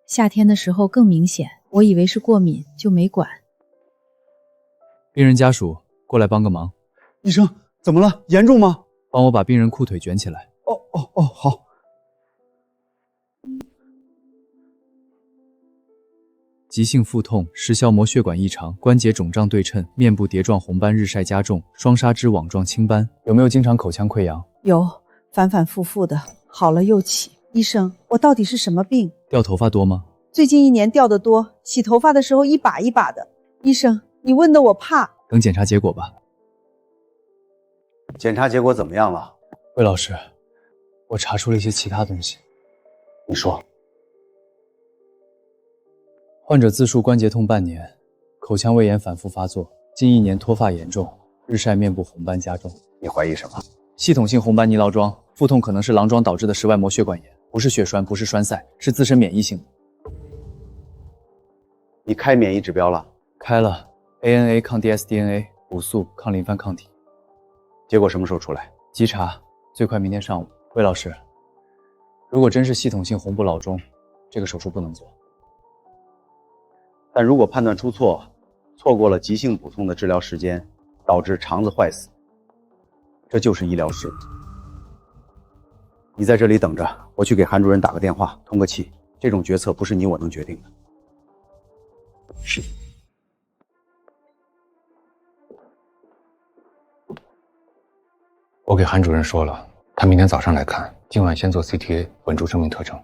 夏天的时候更明显，我以为是过敏，就没管。病人家属过来帮个忙。医生，怎么了？严重吗？帮我把病人裤腿卷起来。好。急性腹痛，食鞘膜血管异常，关节肿胀对称，面部蝶状红斑日晒加重，双纱织网状青斑。有没有经常口腔溃疡？有，反反复复的，好了又起。医生，我到底是什么病？掉头发多吗？最近1年掉得多，洗头发的时候一把一把的。医生，你问的我怕。等检查结果吧。检查结果怎么样了？魏老师，我查出了一些其他东西。你说。患者自述关节痛半年，口腔胃炎反复发作，近1年脱发严重，日晒面部红斑加重。你怀疑什么？系统性红斑泥囊疮，腹痛可能是囊疮导致的室外膜血管炎，不是血栓，不是栓塞，是自身免疫性的。你开免疫指标了？开了 ANA 抗 dsDNA，骨素、抗磷酸抗体。结果什么时候出来？稽查，最快明天上午。魏老师，如果真是系统性红部脑中，这个手术不能做。但如果判断出错，错过了急性补充的治疗时间，导致肠子坏死，这就是医疗失误。你在这里等着，我去给韩主任打个电话，通个气。这种决策不是你我能决定的。是。我给韩主任说了，他明天早上来看，今晚先做 CTA 稳住生命特征。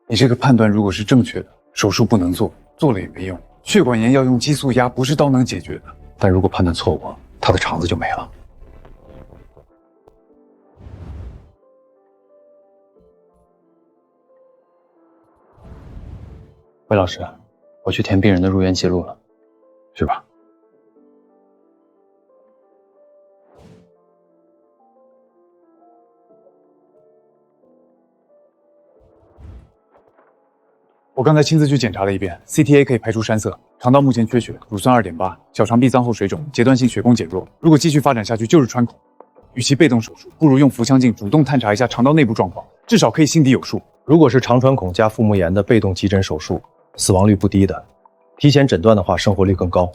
你这个判断如果是正确的，手术不能做，做了也没用。血管炎要用激素压，不是刀能解决的。但如果判断错误，他的肠子就没了。魏老师，我去填病人的入院记录了，是吧？我刚才亲自去检查了一遍 ，CTA 可以排除栓塞，肠道目前缺血，乳酸2.8，小肠壁脏后水肿，阶段性血供减弱。如果继续发展下去就是穿孔，与其被动手术，不如用腹腔镜主动探查一下肠道内部状况，至少可以心底有数。如果是肠穿孔加腹膜炎的被动急诊手术，死亡率不低的，提前诊断的话，生活率更高。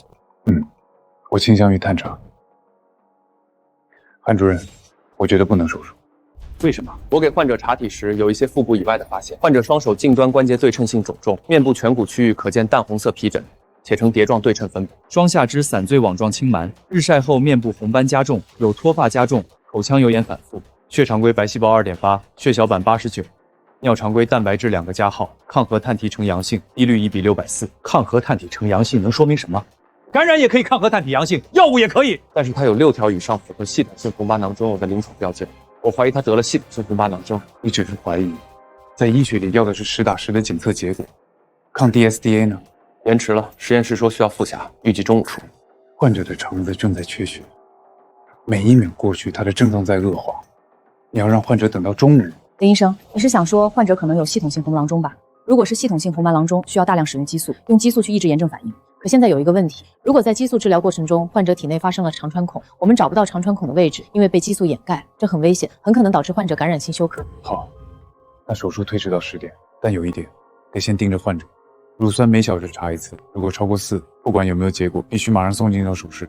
我倾向于探查。韩主任，我觉得不能手术。为什么？我给患者查体时有一些腹部以外的发现，患者双手近端关节对称性肿重，面部颧骨区域可见淡红色皮疹，且呈碟状对称分布。双下肢散坠网状青蛮，日晒后面部红斑加重，有脱发加重，口腔油炎反复。血常规白细胞2.8，血小板89，尿常规蛋白质2个加号，抗核碳体呈阳性，滴率1:640。抗核碳体呈阳性能说明什么？感染也可以抗核碳体阳性，药物也可以。但是它有6条以上符合系统性红斑囊肿瘤的临床标记。我怀疑他得了系统性红斑囊症。你只是怀疑，在医学里要的是实打实的检测结果。抗 DSDA 呢？延迟了，实验室说需要复查，预计中午出。患者的肠子正在缺血，每一秒过去，他的症状在恶化。你要让患者等到中午。林医生，你是想说患者可能有系统性红斑囊中吧？如果是系统性红斑囊中，需要大量使用激素，用激素去抑制炎症反应。可现在有一个问题，如果在激素治疗过程中，患者体内发生了肠穿孔，我们找不到肠穿孔的位置，因为被激素掩盖，这很危险，很可能导致患者感染性休克。好，那手术推迟到10点，但有一点，得先盯着患者，乳酸每小时查一次，如果超过4，不管有没有结果，必须马上送进到手室。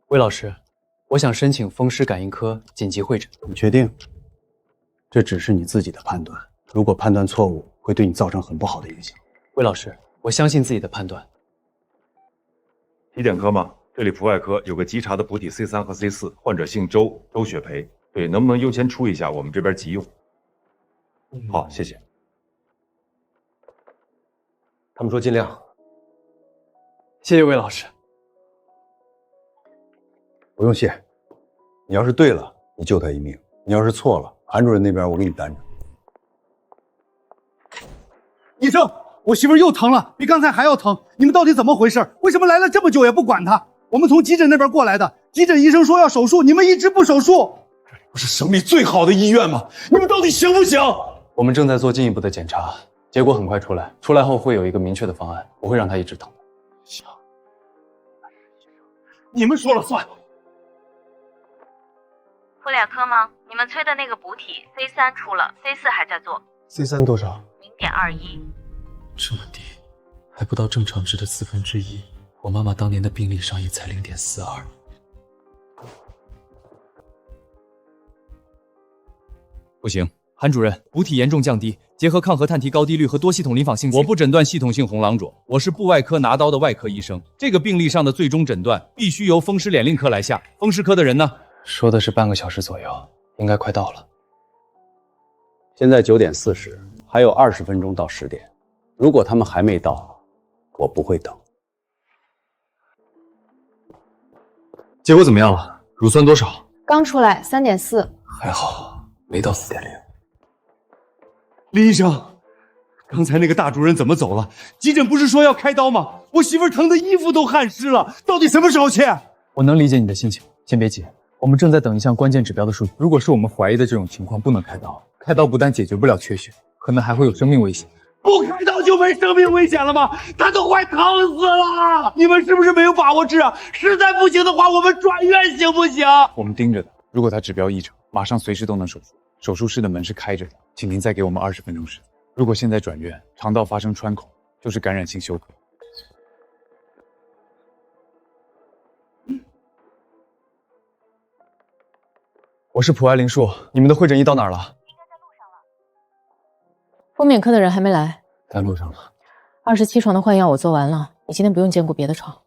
魏老师，我想申请风湿感应科紧急会诊。你确定？这只是你自己的判断，如果判断错误，会对你造成很不好的影响。魏老师，我相信自己的判断。体检科吗？这里腹外科有个急查的补体 C3 和 C4， 患者姓周，周雪培。对，能不能优先出一下？我们这边急用。好，谢谢。他们说尽量。谢谢魏老师。不用谢，你要是对了，你救他一命；你要是错了，韩主任那边我给你担着。医生，我媳妇又疼了，比刚才还要疼，你们到底怎么回事？为什么来了这么久也不管她？我们从急诊那边过来的，急诊医生说要手术，你们一直不手术。这里不是省里最好的医院吗？你们到底行不行？我们正在做进一步的检查，结果很快出来，出来后会有一个明确的方案，不会让他一直疼。行，你们说了算。妇产科吗？你们催的那个补体 C3 出了 ，C4 还在做。C3 多少0.21。这么低，还不到正常值的1/4。我妈妈当年的病历上也才0.42。不行，韩主任，补体严重降低，结合抗核碳提高低率和多系统临访性，我不诊断系统性红囊肿，我是部外科拿刀的外科医生，这个病历上的最终诊断必须由风湿脸令科来下。风湿科的人呢？说的是半个小时左右，应该快到了。现在9点40，还有20分钟到10点。如果他们还没到，我不会等。结果怎么样了？乳酸多少？刚出来3.4，还好没到4.0。林医生，刚才那个大主任怎么走了？急诊不是说要开刀吗？我媳妇疼的衣服都汗湿了，到底什么时候去？我能理解你的心情，先别急。我们正在等一项关键指标的数据，如果是我们怀疑的这种情况，不能开刀。开刀不但解决不了缺血，可能还会有生命危险。不开刀就没生命危险了吗？他都快疼死了！你们是不是没有把握治啊？实在不行的话，我们转院行不行？我们盯着的，如果他指标异常，马上随时都能手术。手术室的门是开着的，请您再给我们20分钟时间。如果现在转院，肠道发生穿孔，就是感染性休克。我是普爱林树，你们的会诊医到哪儿了？分娩科的人还没来，在路上了。 27床的换药我做完了，你今天不用兼顾别的床。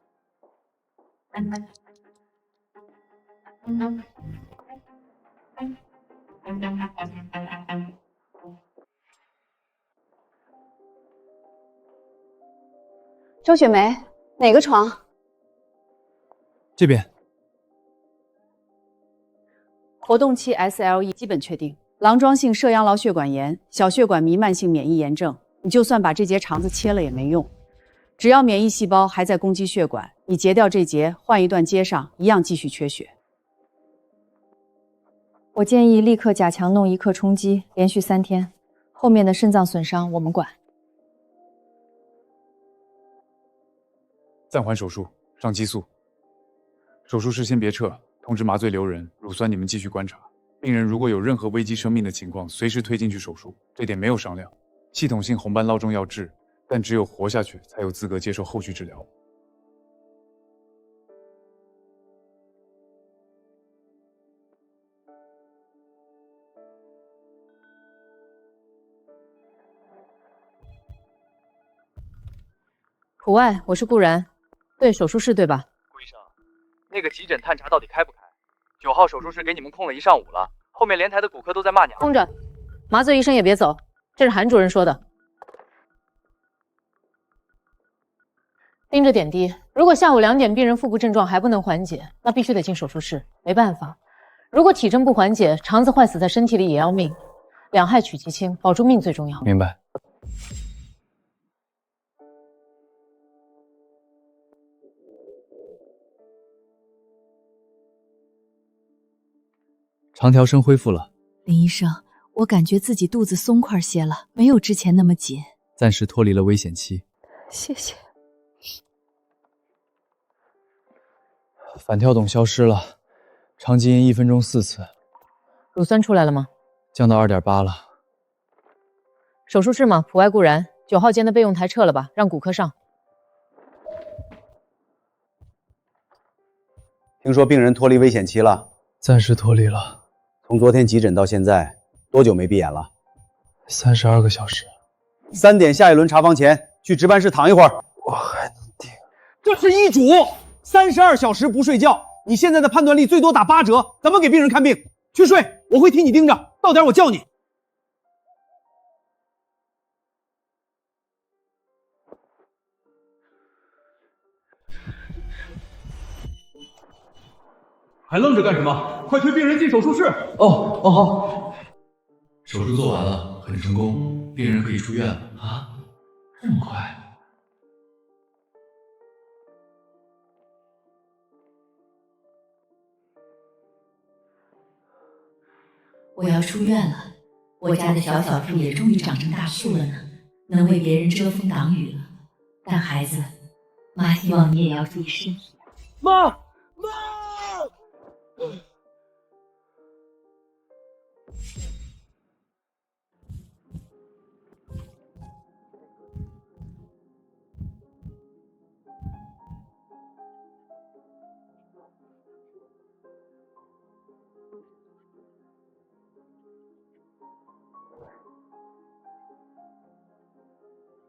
周雪梅，哪个床？这边。活动期 SLE 基本确定，囊状性摄阳劳血管炎、小血管弥漫性免疫炎症。你就算把这节肠子切了也没用，只要免疫细胞还在攻击血管，你截掉这节，换一段接上，一样继续缺血。我建议立刻钾强弄1克冲击，连续3天。后面的肾脏损伤我们管。暂缓手术，上激素。手术室先别撤，通知麻醉留人，乳酸你们继续观察。病人如果有任何危及生命的情况，随时推进去手术，这点没有商量。系统性红斑酪中要治，但只有活下去才有资格接受后续治疗。普外，我是顾然，对，手术室对吧？顾医生，那个急诊探查到底开不开？9号手术室给你们空了1上午了，后面连台的骨科都在骂娘。空着，麻醉医生也别走，这是韩主任说的。盯着点滴，如果下午2点病人腹部症状还不能缓解，那必须得进手术室，没办法。如果体征不缓解，肠子坏死在身体里也要命，两害取其轻，保住命最重要。明白。长条声恢复了，林医生，我感觉自己肚子松快些了，没有之前那么紧，暂时脱离了危险期。谢谢。反跳动消失了，肠激音1分钟4次。乳酸出来了吗？降到2.8了。手术室吗？普外顾然，9号间的备用台撤了吧，让骨科上。听说病人脱离危险期了，暂时脱离了。从昨天急诊到现在，多久没闭眼了？32个小时。3点下一轮查房前去值班室躺一会儿。我还能顶。这是医嘱，32小时不睡觉，你现在的判断力最多打8折，怎么给病人看病？去睡，我会替你盯着，到点我叫你。还愣着干什么？快推病人进手术室！好。手术做完了，很成功，病人可以出院了啊！这么快？我要出院了，我家的小树也终于长成大树了呢，能为别人遮风挡雨了。但孩子，妈希望你也要注意身体。妈！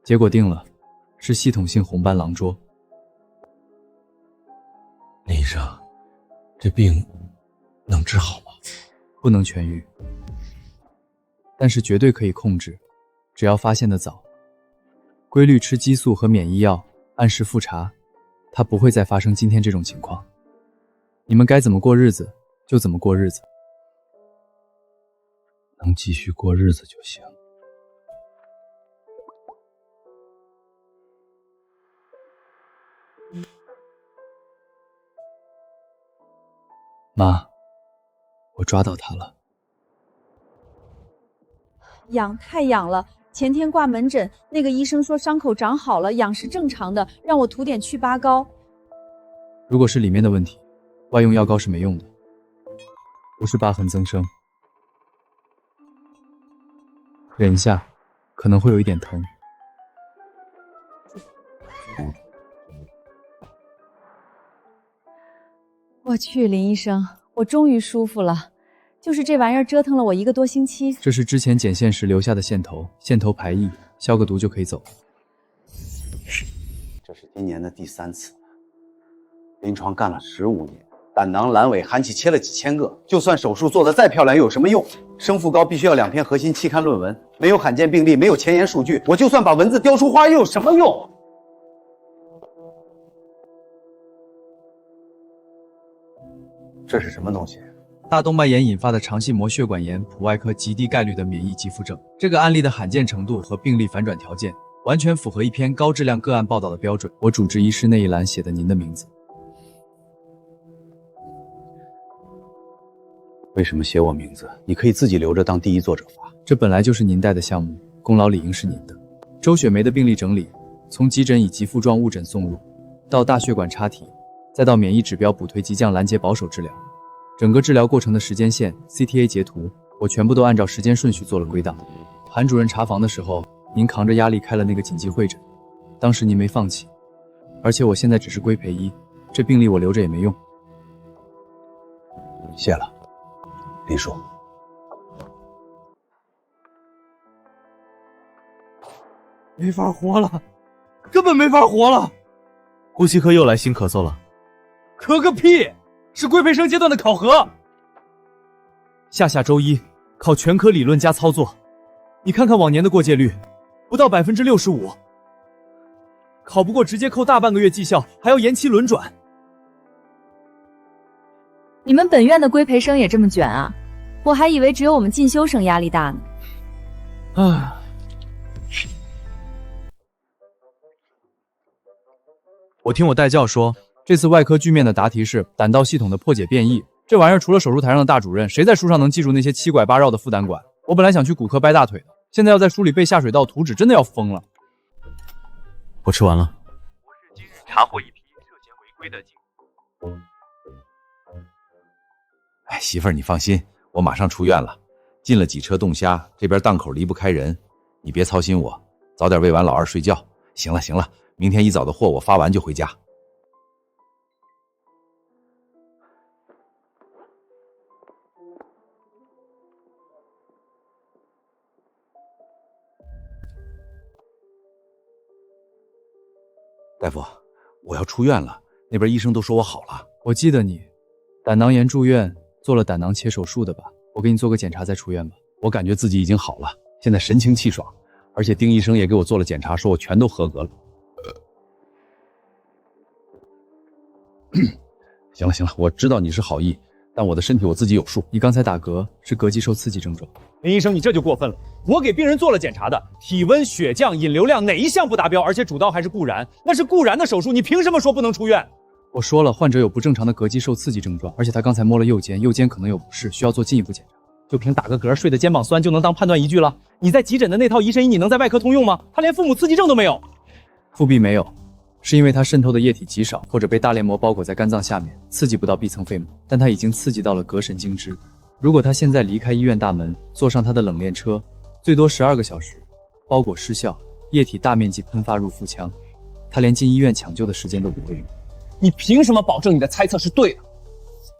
结果定了，是系统性红斑狼疮。林医生，这病能治好吗？不能痊愈，但是绝对可以控制，只要发现的早，规律吃激素和免疫药，按时复查，它不会再发生今天这种情况。你们该怎么过日子就怎么过日子，能继续过日子就行。妈，我抓到他了。痒，太痒了，前天挂门诊，那个医生说伤口长好了，痒是正常的，让我涂点祛疤膏。如果是里面的问题，外用药膏是没用的，不是疤痕增生。忍一下，可能会有一点疼。我去，林医生，我终于舒服了。就是这玩意儿折腾了我1个多星期。这是之前剪线时留下的线头，线头排异，消个毒就可以走。这是今年的第3次，临床干了15年，胆囊、阑尾、含气切了几千个，就算手术做得再漂亮，又有什么用？生附膏必须要2篇核心期刊论文，没有罕见病例，没有前沿数据，我就算把文字雕出花，又有什么用？这是什么东西？大动脉炎引发的肠系膜血管炎，普外科极低概率的免疫肌肤症。这个案例的罕见程度和病例反转条件，完全符合一篇高质量个案报道的标准。我主治医师那一栏写的您的名字。为什么写我名字？你可以自己留着当第一作者发。这本来就是您带的项目，功劳理应是您的。周雪梅的病例整理，从急诊以极副状误诊送入，到大血管插体，再到免疫指标补推急降拦截保守治疗，整个治疗过程的时间线 CTA 截图，我全部都按照时间顺序做了归档。韩主任查房的时候，您扛着压力开了那个紧急会诊，当时您没放弃，而且我现在只是规培医，这病例我留着也没用。谢了，林叔。没法活了，根本没法活了。呼吸科又来新咳嗽了。咳个屁！是规培生阶段的考核。下周一考全科理论加操作，你看看往年的过界率，不到65%，考不过直接扣大半个月绩效，还要延期轮转。你们本院的规培生也这么卷啊？我还以为只有我们进修生压力大呢。唉。我听我代教说，这次外科剧面的答题是胆道系统的破解变异，这玩意儿除了手术台上的大主任，谁在书上能记住那些七拐八绕的副胆管？我本来想去骨科掰大腿的，现在要在书里背下水道图纸，真的要疯了。我吃完了。我市今日查获一批涉嫌违规的进口。哎，媳妇儿，你放心，我马上出院了，进了几车冻虾，这边档口离不开人，你别操心我，早点喂完老二睡觉。行了行了，明天一早的货我发完就回家。大夫，我要出院了，那边医生都说我好了。我记得你，胆囊炎住院，做了胆囊切手术的吧？我给你做个检查再出院吧。我感觉自己已经好了，现在神清气爽，而且丁医生也给我做了检查，说我全都合格了。行了行了，我知道你是好意，但我的身体我自己有数。你刚才打嗝是膈肌受刺激症状。林医生，你这就过分了。我给病人做了检查的，体温、血降、引流量哪一项不达标？而且主刀还是固然，那是固然的手术，你凭什么说不能出院？我说了，患者有不正常的膈肌受刺激症状，而且他刚才摸了右肩，右肩可能有不适，需要做进一步检查。就凭打个嗝、睡的肩膀酸就能当判断依据了？你在急诊的那套疑神疑，你能在外科通用吗？他连腹膜刺激症都没有。腹壁没有，是因为它渗透的液体极少，或者被大链膜包裹在肝脏下面，刺激不到壁层肺膜，但它已经刺激到了膈神经支。如果他现在离开医院大门，坐上他的冷链车，最多12个小时，包裹失效，液体大面积喷发入腹腔，他连进医院抢救的时间都不会有。你凭什么保证你的猜测是对的？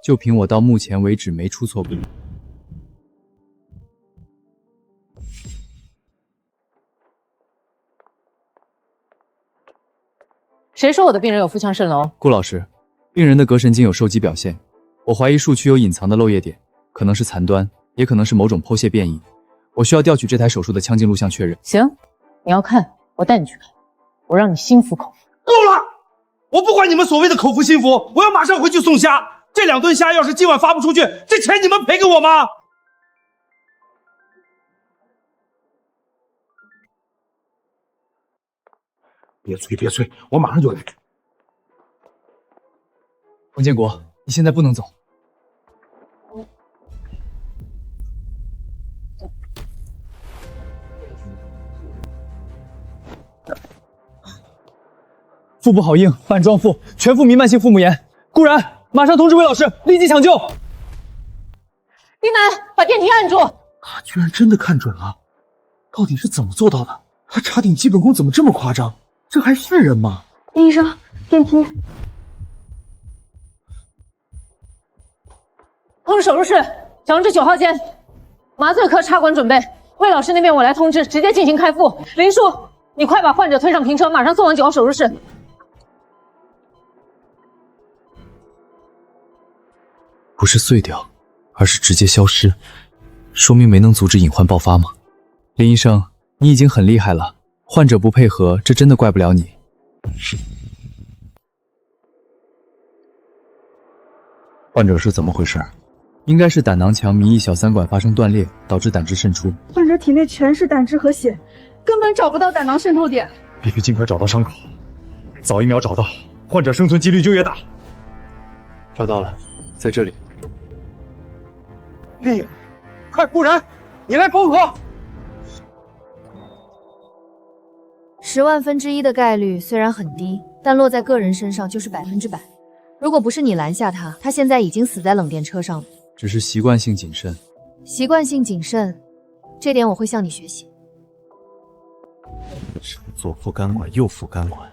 就凭我到目前为止没出错过。谁说我的病人有腹腔渗漏？顾老师，病人的膈神经有受激表现，我怀疑术区有隐藏的漏液点，可能是残端，也可能是某种剖泄变异。我需要调取这台手术的腔镜录像确认。行，你要看，我带你去看，我让你心服口服。够了！我不管你们所谓的口服心服，我要马上回去送虾。这2吨虾要是今晚发不出去，这钱你们赔给我吗？别催别催，我马上就来。王建国，你现在不能走。腹部好硬，瓣状腹，全腹弥漫性腹膜炎。顾然，马上通知魏老师，立即抢救。丁楠，把电梯按住。他居然真的看准了，到底是怎么做到的？他查顶基本功怎么这么夸张？这还是人吗？医生，电梯。通知手术室，强制9号间，麻醉科插管准备。魏老师那边我来通知，直接进行开腹。林叔，你快把患者推上平车，马上送往9号手术室。不是碎掉，而是直接消失，说明没能阻止隐患爆发吗？林医生，你已经很厉害了，患者不配合，这真的怪不了你。患者是怎么回事？应该是胆囊墙迷液小三管发生断裂，导致胆汁渗出。患者体内全是胆汁和血，根本找不到胆囊渗透点。必须尽快找到伤口，早一秒找到，患者生存几率就越大。找到了，在这里。快，顾然，你来捧火。 10万分之一的概率虽然很低，但落在个人身上就是100%。如果不是你拦下他，他现在已经死在冷电车上了。只是习惯性谨慎。习惯性谨慎，这点我会向你学习。左副肝管、右副肝管，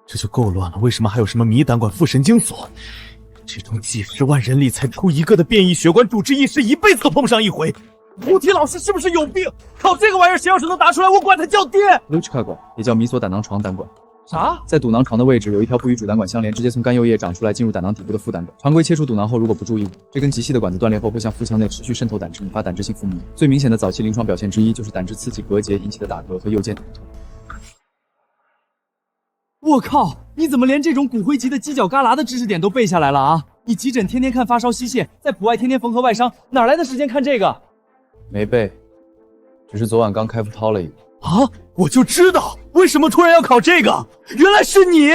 这就够乱了。为什么还有什么迷胆管、副神经索？这种几10万人里才出一个的变异血管主治医师，一辈子都碰不上一回。 菩提老师是不是有病？靠这个玩意儿，谁要是能答出来，我管他叫爹。卢奇卡管也叫迷索胆囊床胆管。啥？在堵囊床的位置有一条不与主胆管相连，直接从肝右叶长出来，进入胆囊底部的副胆管。常规切除堵囊后，如果不注意，这根极细的管子断裂后，会向腹腔内持续渗透胆汁，引发胆汁性腹膜炎。最明显的早期临床表现之一就是胆汁刺激膈结引起的打嗝和右肩疼痛。我靠！你怎么连这种骨灰级的犄角旮旯的知识点都背下来了啊？你急诊天天看发烧吸泻，在普外天天缝合外伤，哪来的时间看这个？没背。 只是昨晚刚开腹掏了一个啊！我就知道为什么突然要考这个，原来是你！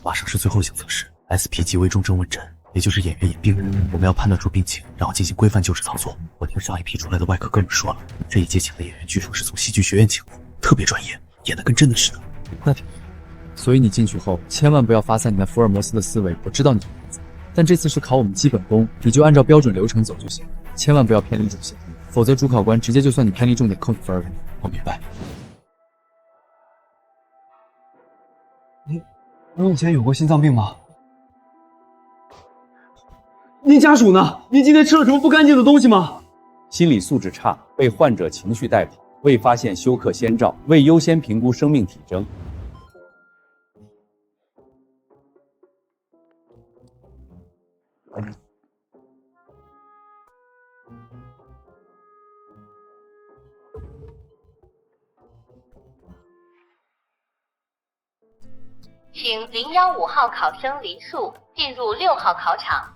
马上是最后性测试 ，SP 即危重症问诊，也就是演员演病人。我们要判断出病情，然后进行规范救治操作。我听上一批出来的外科哥们说了，这一届请的演员据说是从戏剧学院请的，特别专业，演得跟真的似的。那挺，所以你进去后千万不要发散你那福尔摩斯的思维。我知道你，但这次是考我们基本功，你就按照标准流程走就行，千万不要偏离主线。 否则主考官直接就算你偏离重点扣你分儿。我明白。你以前有过心脏病吗？您家属呢？您今天吃了什么不干净的东西吗？心理素质差，被患者情绪带跑，未发现休克先兆，未优先评估生命体征。请015号考生林树进入6号考场。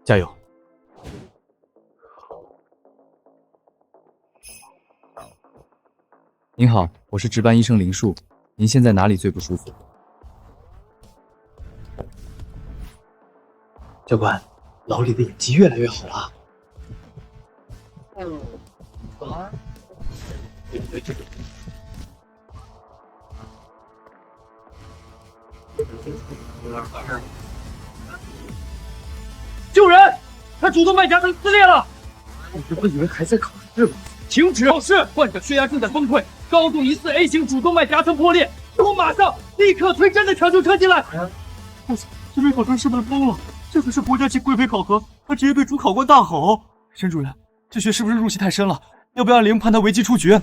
加油！您好，我是值班医生林树，您现在哪里最不舒服？教官，老李的演技越来越好了。救人！他主动脉夹层撕裂了。我原本以为还在考试呢。停止考试！患者血压正在崩溃，高度疑似 A 型主动脉夹层破裂。给我马上立刻推真的抢救车进来！我操，这位考生是不是疯了？这可是国家级贵妃考核，他直接对主考官大吼：“沈主任，这血是不是入戏太深了？要不要按铃判他违纪出局？”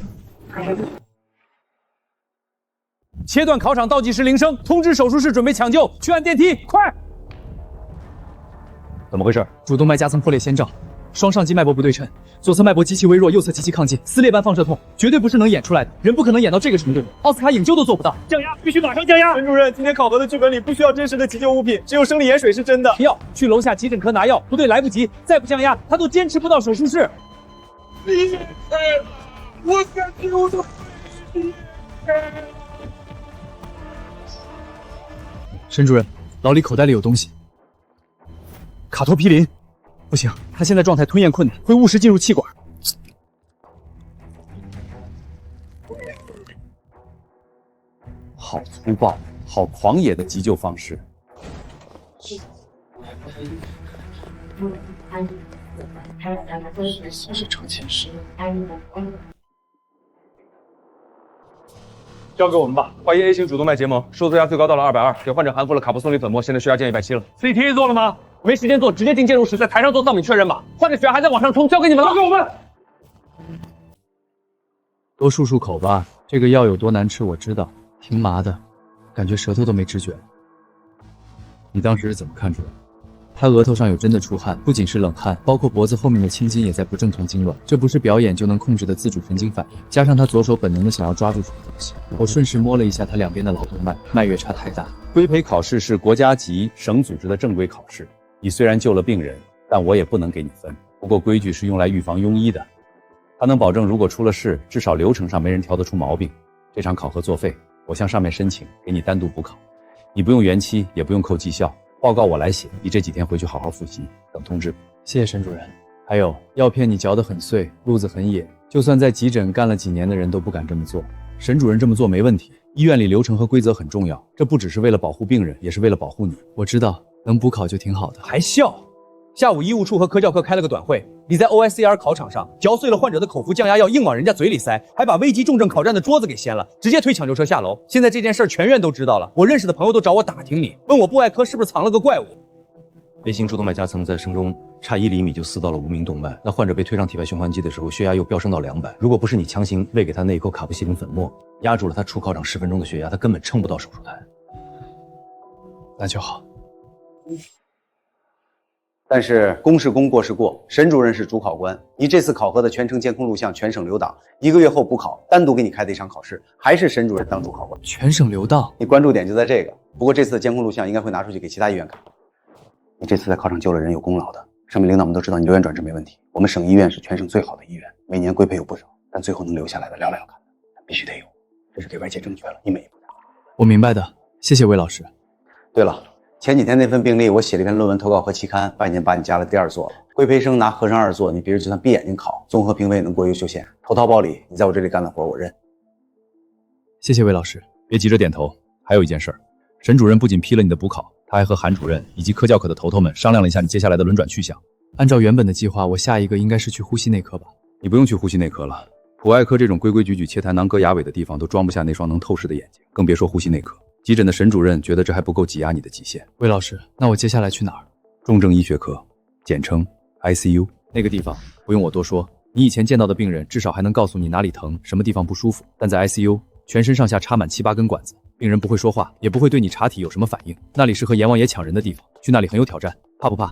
切断考场倒计时铃声，通知手术室准备抢救，去按电梯，快！怎么回事？主动脉夹层破裂先兆，双上肌脉搏不对称，左侧脉搏极其微弱，右侧极其亢进，撕裂般放射痛，绝对不是能演出来的，人不可能演到这个程度，奥斯卡影救都做不到。降压，必须马上降压！沈主任，今天考核的剧本里不需要真实的急救物品，只有生理盐水是真的。药，去楼下急诊科拿药。不对，来不及，再不降压，他都坚持不到手术室。我感觉我都。沈主任，老李口袋里有东西。卡托皮林，不行，他现在状态吞咽困难，会误食进入气管。好粗暴，好狂野的急救方式。是成前世。交给我们吧。怀疑 A 型主动脉结膜，受测压最高到了220，给患者含服了卡布松里粉末，现在血压见170了。CTA 做了吗？没时间做，直接进介入室，在台上做造影确认吧。患者血压还在往上冲，交给你们了。交给我们。多漱漱口吧，这个药有多难吃我知道，挺麻的，感觉舌头都没知觉。你当时是怎么看出来的？他额头上有真的出汗，不仅是冷汗，包括脖子后面的青筋也在不正常痉挛，这不是表演就能控制的自主神经反应。加上他左手本能的想要抓住什么东西，我顺势摸了一下他两边的脑动脉，脉越差太大。规培考试是国家级省组织的正规考试，你虽然救了病人，但我也不能给你分。不过规矩是用来预防庸医的，它能保证如果出了事，至少流程上没人挑得出毛病。这场考核作废，我向上面申请给你单独补考，你不用延期，也不用扣绩效。报告我来写，你这几天回去好好复习，等通知。谢谢沈主任。还有，药片你嚼得很碎，路子很野，就算在急诊干了几年的人都不敢这么做。沈主任这么做没问题，医院里流程和规则很重要，这不只是为了保护病人，也是为了保护你。我知道，能补考就挺好的。还笑？下午医务处和科教课开了个短会，你在 OSCR 考场上嚼碎了患者的口服降压药，硬往人家嘴里塞，还把危机重症考站的桌子给掀了，直接推抢救车下楼。现在这件事儿全院都知道了，我认识的朋友都找我打听你，问我部外科是不是藏了个怪物。A 型主动脉夹层在声中差1厘米就撕到了无名动脉，那患者被推上体外循环机的时候，血压又飙升到200。如果不是你强行喂给他那一口卡布西林粉末，压住了他出考场10分钟的血压，他根本撑不到手术台。那就好。但是功是功，过是过，沈主任是主考官，你这次考核的全程监控录像全省留档，1个月后补考，单独给你开的一场考试，还是沈主任当主考官。全省留档，你关注点就在这个。不过这次的监控录像应该会拿出去给其他医院看。你这次在考场救了人，有功劳的，上面领导们都知道你留院转制没问题。我们省医院是全省最好的医院，每年规培有不少，但最后能留下来的寥寥可谈，必须得有，这是给外界证据了，你每一步。我明白的，谢谢魏老师。对了。前几天那份病例，我写了一篇论文投稿和期刊，半年把你加了第2座了。规培生拿和尚2座，你别人就算闭眼睛考，综合评分也能过优秀线。投桃报李，你在我这里干的活我认。谢谢魏老师。别急着点头，还有一件事儿，沈主任不仅批了你的补考，他还和韩主任以及科教课的头头们商量了一下你接下来的轮转去向。按照原本的计划，我下一个应该是去呼吸内科吧？你不用去呼吸内科了，普外科这种规规矩矩切痰囊割牙尾的地方都装不下那双能透视的眼睛，更别说呼吸内科。急诊的沈主任觉得这还不够挤压你的极限。魏老师，那我接下来去哪儿？重症医学科，简称 ICU。那个地方不用我多说，你以前见到的病人至少还能告诉你哪里疼，什么地方不舒服。但在 ICU， 全身上下插满7、8根管子，病人不会说话，也不会对你查体有什么反应。那里是和阎王爷抢人的地方，去那里很有挑战，怕不怕？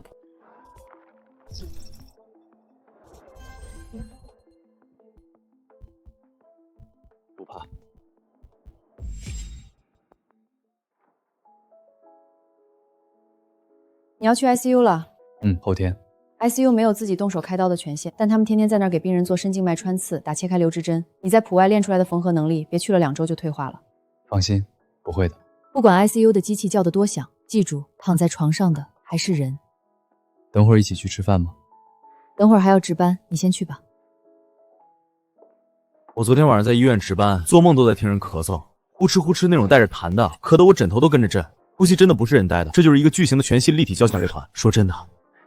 不怕。你要去 ICU 了？后天。ICU 没有自己动手开刀的权限，但他们天天在那儿给病人做深静脉穿刺、打切开留置针。你在普外练出来的缝合能力，别去了2周就退化了。放心，不会的。不管 ICU 的机器叫得多响，记住，躺在床上的还是人。等会儿一起去吃饭吗？等会儿还要值班，你先去吧。我昨天晚上在医院值班，做梦都在听人咳嗽，呼哧呼哧那种带着痰的，咳得我枕头都跟着震。呼吸真的不是人带的，这就是一个巨型的全息立体交响乐团。说真的，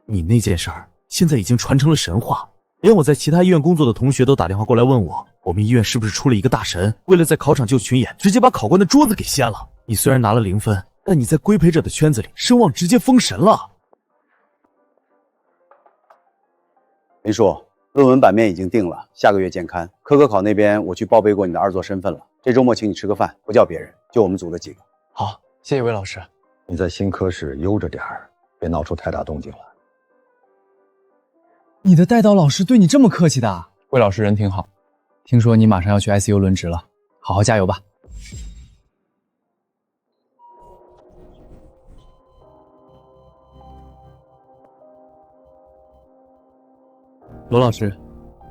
你那件事儿现在已经传成了神话，连我在其他医院工作的同学都打电话过来问我们医院是不是出了一个大神，为了在考场救群演，直接把考官的桌子给掀了。你虽然拿了0分，但你在规培者的圈子里声望直接封神了。林叔，论文版面已经定了，下个月见刊。科考那边我去报备过你的2座身份了，这周末请你吃个饭，不叫别人，就我们组的几个。好，谢谢魏老师。你在新科室悠着点儿，别闹出太大动静了。你的带导老师对你这么客气的？魏老师人挺好。听说你马上要去 ICU 轮值了，好好加油吧。罗老师，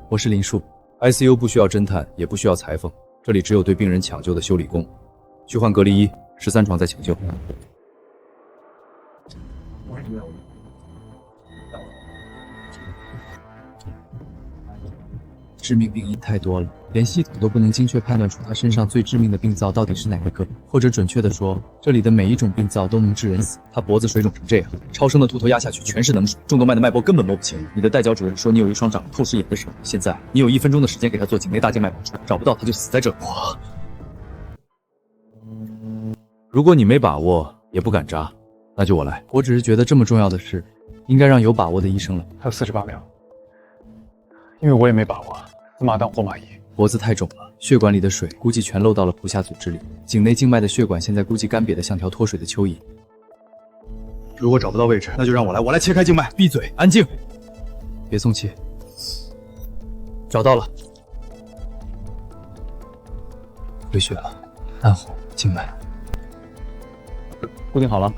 我是林树。ICU 不需要侦探，也不需要裁缝，这里只有对病人抢救的修理工。去换隔离衣，13床在抢救。致命病因太多了，连系统都不能精确判断出他身上最致命的病灶到底是哪个，或者准确的说，这里的每一种病灶都能致人死。他脖子水肿成这样，超声的兔头压下去全是冷水，中动脉的脉搏根本摸不清。你的代教主任说你有一双长透视眼的手，现在你有1分钟的时间给他做颈内大静脉捕捉，找不到他就死在这里。如果你没把握，也不敢扎，那就我来。我只是觉得这么重要的事，应该让有把握的医生来。还有48秒，因为我也没把握，死马当活马医。脖子太肿了，血管里的水估计全漏到了皮下组织里，颈内静脉的血管现在估计干瘪的像条脱水的蚯蚓。如果找不到位置，那就让我来，我来切开静脉。闭嘴，安静，别松气。找到了，回血了，暗红静脉。固定好了，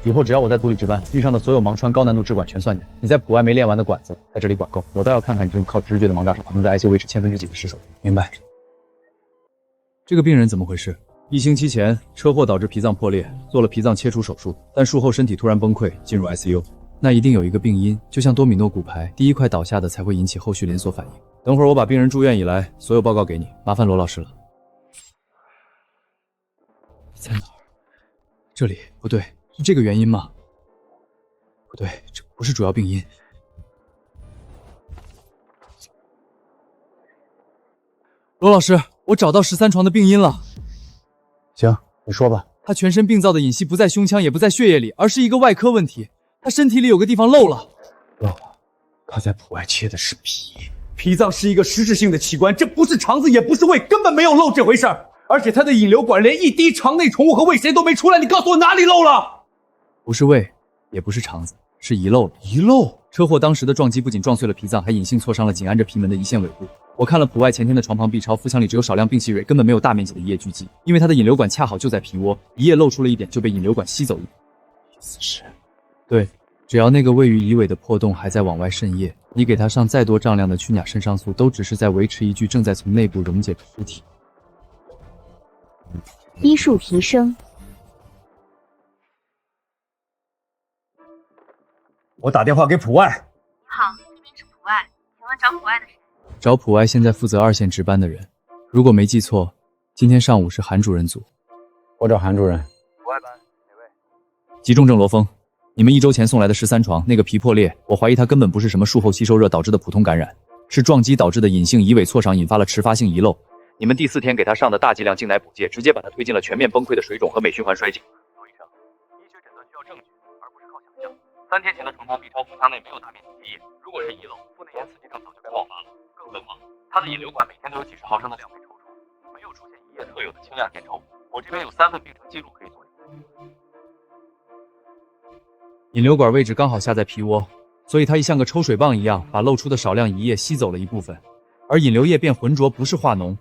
以后只要我在组里值班，遇上的所有盲穿高难度支管全算你。你在普外没练完的管子，在这里管够。我倒要看看你这种靠直觉的盲炸手能在 ICU 维持千分之几的失手。明白。这个病人怎么回事？1星期前车祸导致脾脏破裂，做了脾脏切除手术，但术后身体突然崩溃，进入 ICU。那一定有一个病因，就像多米诺骨牌，第一块倒下的才会引起后续连锁反应。等会儿我把病人住院以来所有报告给你，麻烦罗老师了。在哪儿？这里不对，是这个原因吗？不对，这不是主要病因。罗老师，我找到13床的病因了。行，你说吧。他全身病灶的隐系不在胸腔，也不在血液里，而是一个外科问题。他身体里有个地方漏了。漏了。他在普外切的是脾，脾脏是一个实质性的器官，这不是肠子，也不是胃，根本没有漏这回事儿。而且他的引流管连一滴肠内宠物和胃谁都没出来，你告诉我哪里漏了？不是胃，也不是肠子，是遗漏了。遗漏？车祸当时的撞击不仅撞碎了脾脏，还隐性挫伤了紧挨着脾门的胰腺尾部。我看了普外前天的床旁 B 超，腹腔里只有少量病气蕊，根本没有大面积的一液聚集，因为他的引流管恰好就在脾窝，一液漏出了一点就被引流管吸走一点。意思是？对，只要那个位于胰尾的破洞还在往外渗液，你给他上再多丈量的去甲肾上素，都只是在维持一具正在从内部溶解的尸体。医术提升。我打电话给普外。你好，这边是普外，请问找普外的谁？找普外现在负责2线值班的人，如果没记错，今天上午是韩主任组。我找韩主任。普外班哪位？急重症罗峰，你们1周前送来的13床，那个皮破裂，我怀疑它根本不是什么术后吸收热导致的普通感染，是撞击导致的隐性胰尾挫伤引发了迟发性遗漏。你们第4天给他上的大剂量静奶补液，直接把他推进了全面崩溃的水肿和镁循环衰竭。罗医生，医学诊断需要证据，而不是靠想象。3天前的床旁 B 超腹腔内没有大面积积液，如果是遗漏，腹内炎刺激症早就该爆发了。更何况，他的引流管每天都有几十毫升的量被抽出，没有出现一夜特有的氢亚填抽。我这边有3份病程记录可以作证。引流管位置刚好下在脾窝，所以它像个抽水棒一样，把漏出的少量胰液吸走了一部分。而引流液变浑浊不是化脓，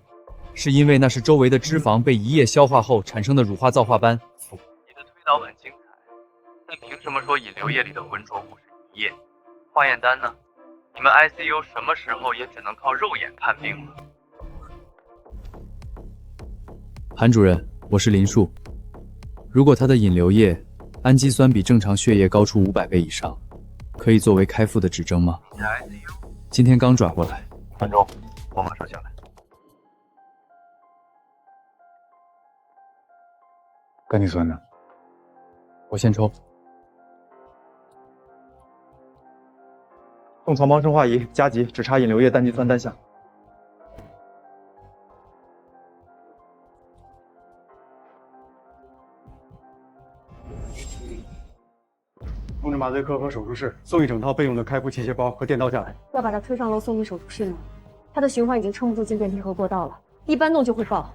是因为那是周围的脂肪被胰液消化后产生的乳化皂化斑。你的推导很精彩，但凭什么说引流液里的浑浊物是胰液？化验单呢？你们 ICU 什么时候也只能靠肉眼判病了？韩主任，我是林树。如果他的引流液氨基酸比正常血液高出500倍以上，可以作为开腹的指征吗？你在 ICU？ 今天刚转过来。5分钟，我马上下来。甘氨酸呢？我先抽。送床旁生化仪加急，只查引流液单基酸单项。通知麻醉科和手术室送一整套备用的开腹器械包和电刀下来。要把他推上楼送进手术室吗？他的循环已经撑不住静电贴合过道了，一搬动就会爆。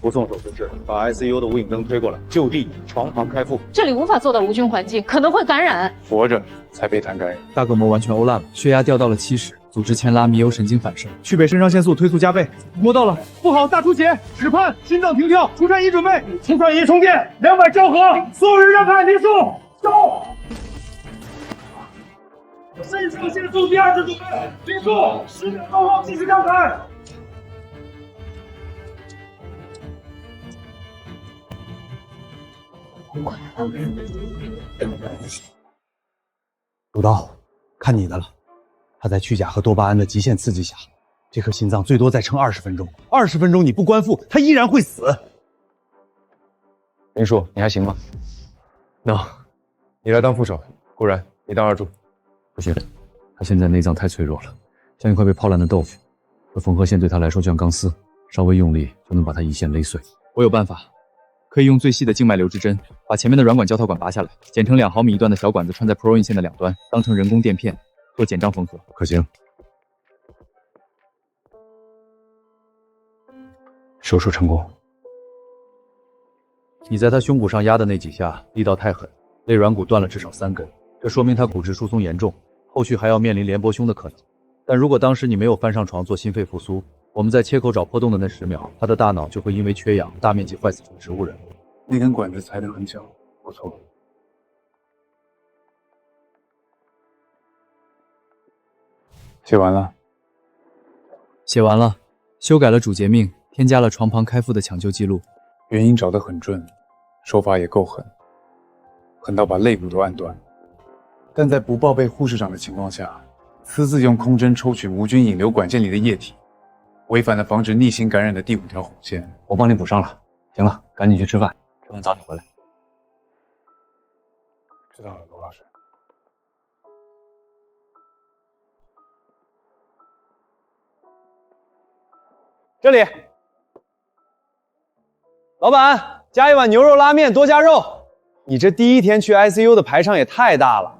不送手术室，把 ICU 的无影灯推过来，就地床旁开腹。这里无法做到无菌环境，可能会感染。活着才被痰感染。大膈膜完全欧烂了，血压掉到了70，组织牵拉，迷有神经反射。去北肾上腺素推速加倍。摸到了，不好，大出血，指判心脏停跳，除颤仪准备，除颤仪充电，200兆赫，所有人让开，林树，走。肾上腺素第2次准备，林树，10秒钟后继续让开。主刀，看你的了。他在去甲和多巴胺的极限刺激下，这颗心脏最多再撑20分钟，20分钟你不关腹，他依然会死。林叔，你还行吗？能，你来当副手，顾然，你当二助。不行，他现在内脏太脆弱了，像一块被泡烂的豆腐，而缝合线对他来说就像钢丝，稍微用力就能把他一线勒碎。我有办法，可以用最细的静脉留置针，把前面的软管胶套管拔下来，剪成2毫米一段的小管子，穿在 Pro In 线的两端，当成人工垫片，做简章缝合，可行。手术成功。你在他胸骨上压的那几下力道太狠，肋软骨断了至少3根，这说明他骨质疏松严重，后续还要面临连剥胸的可能。但如果当时你没有翻上床做心肺复苏，我们在切口找破洞的那10秒，他的大脑就会因为缺氧大面积坏死成植物人。那根管子裁得很巧，不错。写完了。写完了，修改了主截命，添加了床旁开腹的抢救记录。原因找得很准，手法也够狠，狠到把肋骨都按断。但在不报备护士长的情况下，私自用空针抽取无菌引流管线里的液体，违反了防止逆行感染的第5条红线。我帮你补上了。行了，赶紧去吃饭，吃完早点回来。知道了，罗老师。这里，老板，加一碗牛肉拉面，多加肉。你这第1天去 ICU 的排场也太大了。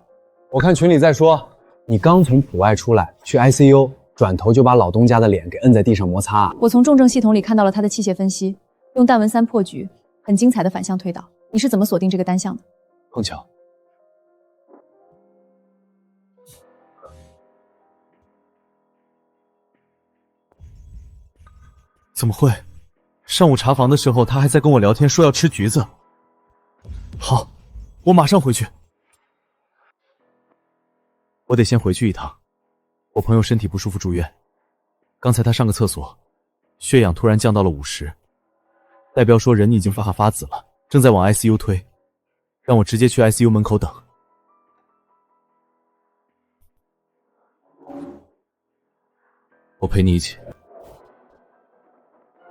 我看群里在说，你刚从普外出来，去 ICU， 转头就把老东家的脸给摁在地上摩擦。我从重症系统里看到了他的器械分析，用弹纹3破局，很精彩的反向推导。你是怎么锁定这个单项的？碰巧。怎么会？上午查房的时候，他还在跟我聊天，说要吃橘子。好，我马上回去。我得先回去一趟，我朋友身体不舒服住院，刚才他上个厕所，血氧突然降到了50，代表说人已经发紫了，正在往 ICU 推，让我直接去 ICU 门口等。我陪你一起。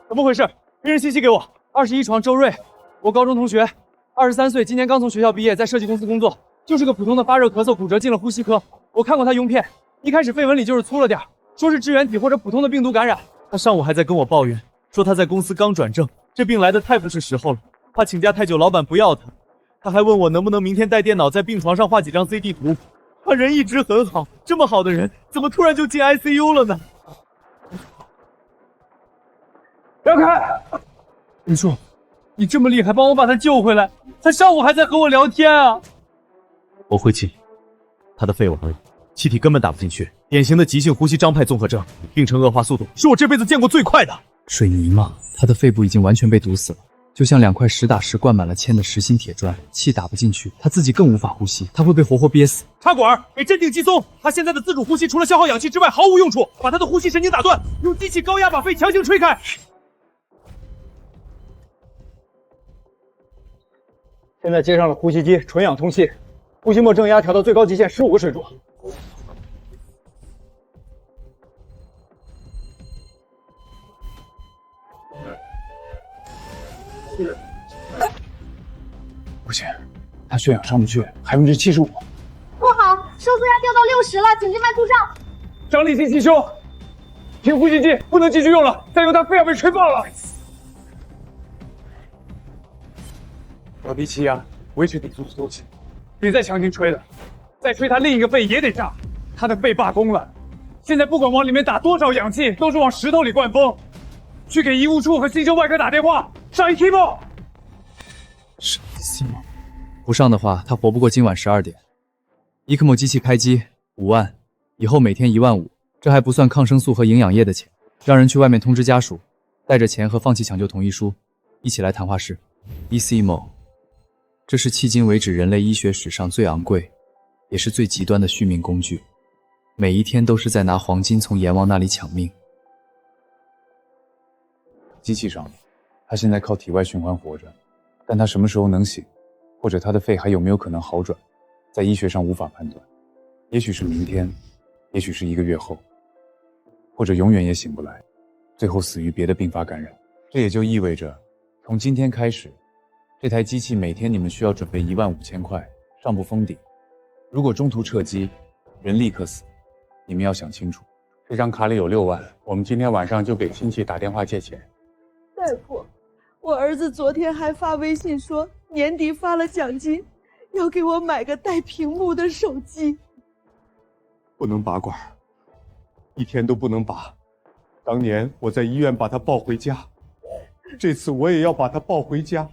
怎么回事？病人信息给我。21床周瑞，我高中同学，23岁，今年刚从学校毕业，在设计公司工作，就是个普通的发热咳嗽骨折，进了呼吸科。我看过他痈片，一开始绯闻里就是粗了点，说是支原体或者普通的病毒感染。他上午还在跟我抱怨，说他在公司刚转正，这病来得太不是时候了，怕请假太久老板不要他。他还问我能不能明天带电脑在病床上画几张 CT 图。他人一直很好，这么好的人，怎么突然就进 ICU 了呢？让开！林叔，你这么厉害，帮我把他救回来。他上午还在和我聊天啊。我会尽力。他的肺我而已，气体根本打不进去，典型的急性呼吸张派综合症，病程恶化速度是我这辈子见过最快的。水泥嘛，他的肺部已经完全被堵死了，就像2块实打实灌满了铅的实心铁砖，气打不进去，他自己更无法呼吸，他会被活活憋死。插管，给镇定肌松。他现在的自主呼吸除了消耗氧气之外毫无用处，把他的呼吸神经打断，用机器高压把肺强行吹开。现在接上了呼吸机，纯氧通气，呼吸末正压调到最高极限15个水柱。不行，他血氧上不去，75%。不好，收缩压掉到60了，紧急脉冲上。张力性气胸，停呼吸机，不能继续用了，再用它肺要被吹爆了。把鼻气压维持底速速气，别再强行吹了，再吹他另一个肺也得炸。他的肺罢工了，现在不管往里面打多少氧气，都是往石头里灌风。去给医务处和新生外科打电话，上一 ECMO。上 ECMO， 不上的话，他活不过今晚12点。ECMO 机器开机5万，以后每天1万5，这还不算抗生素和营养液的钱。让人去外面通知家属，带着钱和放弃抢救同意书，一起来谈话室。ECMO。这是迄今为止人类医学史上最昂贵，也是最极端的续命工具，每一天都是在拿黄金从阎王那里抢命。机器上，他现在靠体外循环活着，但他什么时候能醒，或者他的肺还有没有可能好转，在医学上无法判断。也许是明天，也许是1个月后，或或者永远也醒不来，最后死于别的并发感染。这也就意味着，从今天开始，这台机器每天你们需要准备15000块，上不封顶。如果中途撤机，人立刻死。你们要想清楚。这张卡里有6万，我们今天晚上就给亲戚打电话借钱。大夫，我儿子昨天还发微信说年底发了奖金，要给我买个带屏幕的手机。不能拔管，一天都不能拔。当年我在医院把他抱回家，这次我也要把他抱回家。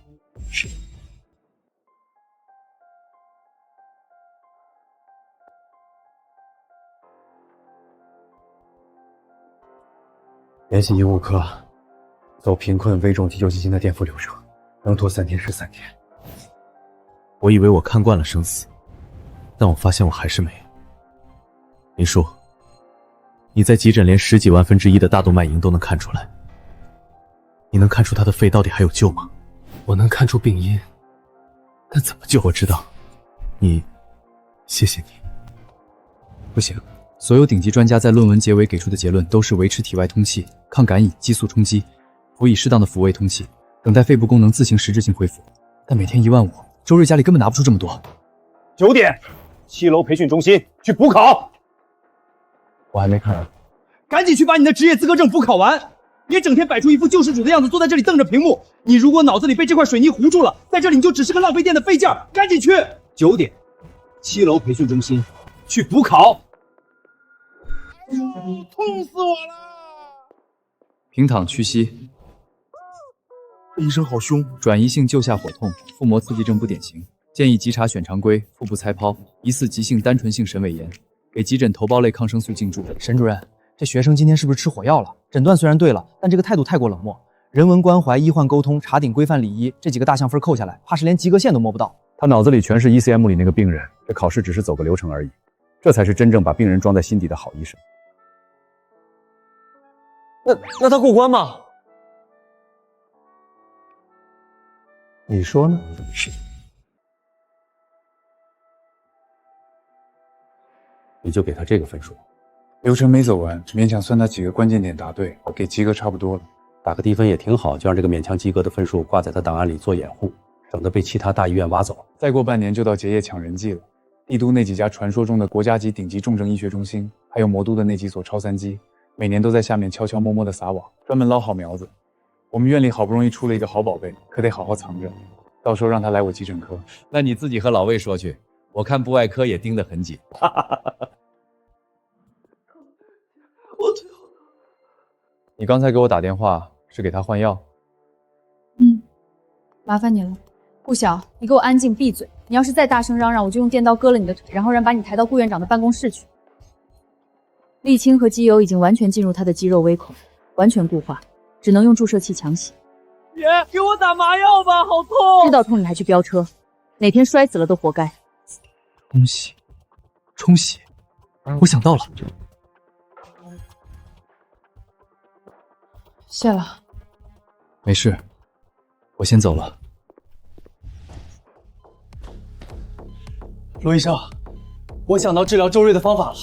联系医务科，走贫困危重急救基金的垫付流程，能拖3天是3天。我以为我看惯了生死，但我发现我还是没有。林叔，你在急诊连10几万分之一的大动脉营都能看出来，你能看出他的肺到底还有救吗？我能看出病因，但怎么救？我知道，谢谢你。不行，所有顶级专家在论文结尾给出的结论都是维持体外通气、抗感染、激素冲击，辅以适当的抚慰通气，等待肺部功能自行实质性恢复。但每天15000，周瑞家里根本拿不出这么多。9点，7楼培训中心去补考。我还没看完，赶紧去把你的职业资格证补考完！别整天摆出一副救世主的样子，坐在这里瞪着屏幕。你如果脑子里被这块水泥糊住了，在这里你就只是个浪费电的废件。赶紧去！9点，7楼培训中心去补考。痛死我了！平躺屈膝。医生好凶。转移性救下火痛，腹膜刺激症不典型，建议急查选常规、腹部猜泡，疑似急性单纯性腎痿炎，给急诊头孢类抗生素进驻。沈主任，这学生今天是不是吃火药了？诊断虽然对了，但这个态度太过冷漠。人文关怀、医患沟通、查顶规范礼仪这几个大项分扣下来，怕是连及格线都摸不到。他脑子里全是 ECM 里那个病人，这考试只是走个流程而已，这才是真正把病人装在心底的好医生。那他过关吗？你说呢？你就给他这个分数。流程没走完，勉强算他几个关键点答对，给及格差不多了。打个低分也挺好，就让这个勉强及格的分数挂在他档案里做掩护，省得被其他大医院挖走。再过半年就到结业抢人技了。帝都那几家传说中的国家级顶级重症医学中心，还有魔都的那几所超3机，每年都在下面悄悄摸摸的撒网，专门捞好苗子。我们院里好不容易出了一个好宝贝，可得好好藏着，到时候让他来我急诊科。那你自己和老魏说去，我看部外科也盯得很紧。你刚才给我打电话是给他换药？麻烦你了。顾晓，你给我安静闭嘴！你要是再大声嚷嚷，我就用电刀割了你的腿，然后把你抬到顾院长的办公室去。沥青和机油已经完全进入他的肌肉微孔，完全固化，只能用注射器强洗。姐，给我打麻药吧，好痛！知道痛你还去飙车，哪天摔死了都活该。冲洗，我想到了。谢了。没事，我先走了。罗医生，我想到治疗周瑞的方法了。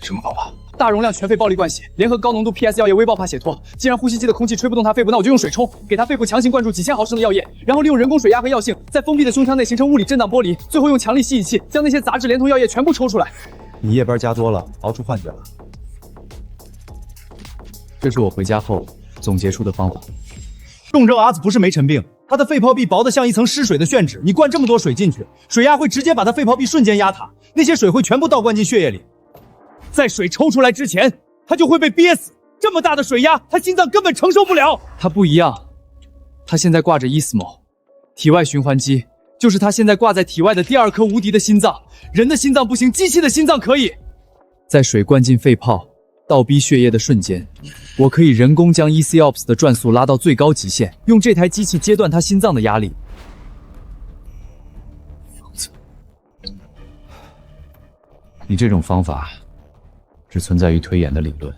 什么方法？大容量全肺暴力灌血，联合高浓度 PS 药液微爆发血脱。既然呼吸机的空气吹不动他肺部，那我就用水冲，给他肺部强行灌注几千毫升的药液，然后利用人工水压和药性，在封闭的胸腔内形成物理震荡剥离，最后用强力吸引器将那些杂质连同药液全部抽出来。你夜班加多了，熬出幻觉了。这是我回家后总结出的方法。重症阿紫不是没尘病，他的肺泡壁薄得像一层失水的宣纸，你灌这么多水进去，水压会直接把他肺泡壁瞬间压塌，那些水会全部倒灌进血液里，在水抽出来之前，他就会被憋死。这么大的水压，他心脏根本承受不了。他不一样，他现在挂着 ESMO 体外循环机，就是他现在挂在体外的第2颗无敌的心脏。人的心脏不行，机器的心脏可以。在水灌进肺泡倒逼血液的瞬间，我可以人工将 ECOPS 的转速拉到最高极限，用这台机器切断他心脏的压力。你这种方法只存在于推演的理论，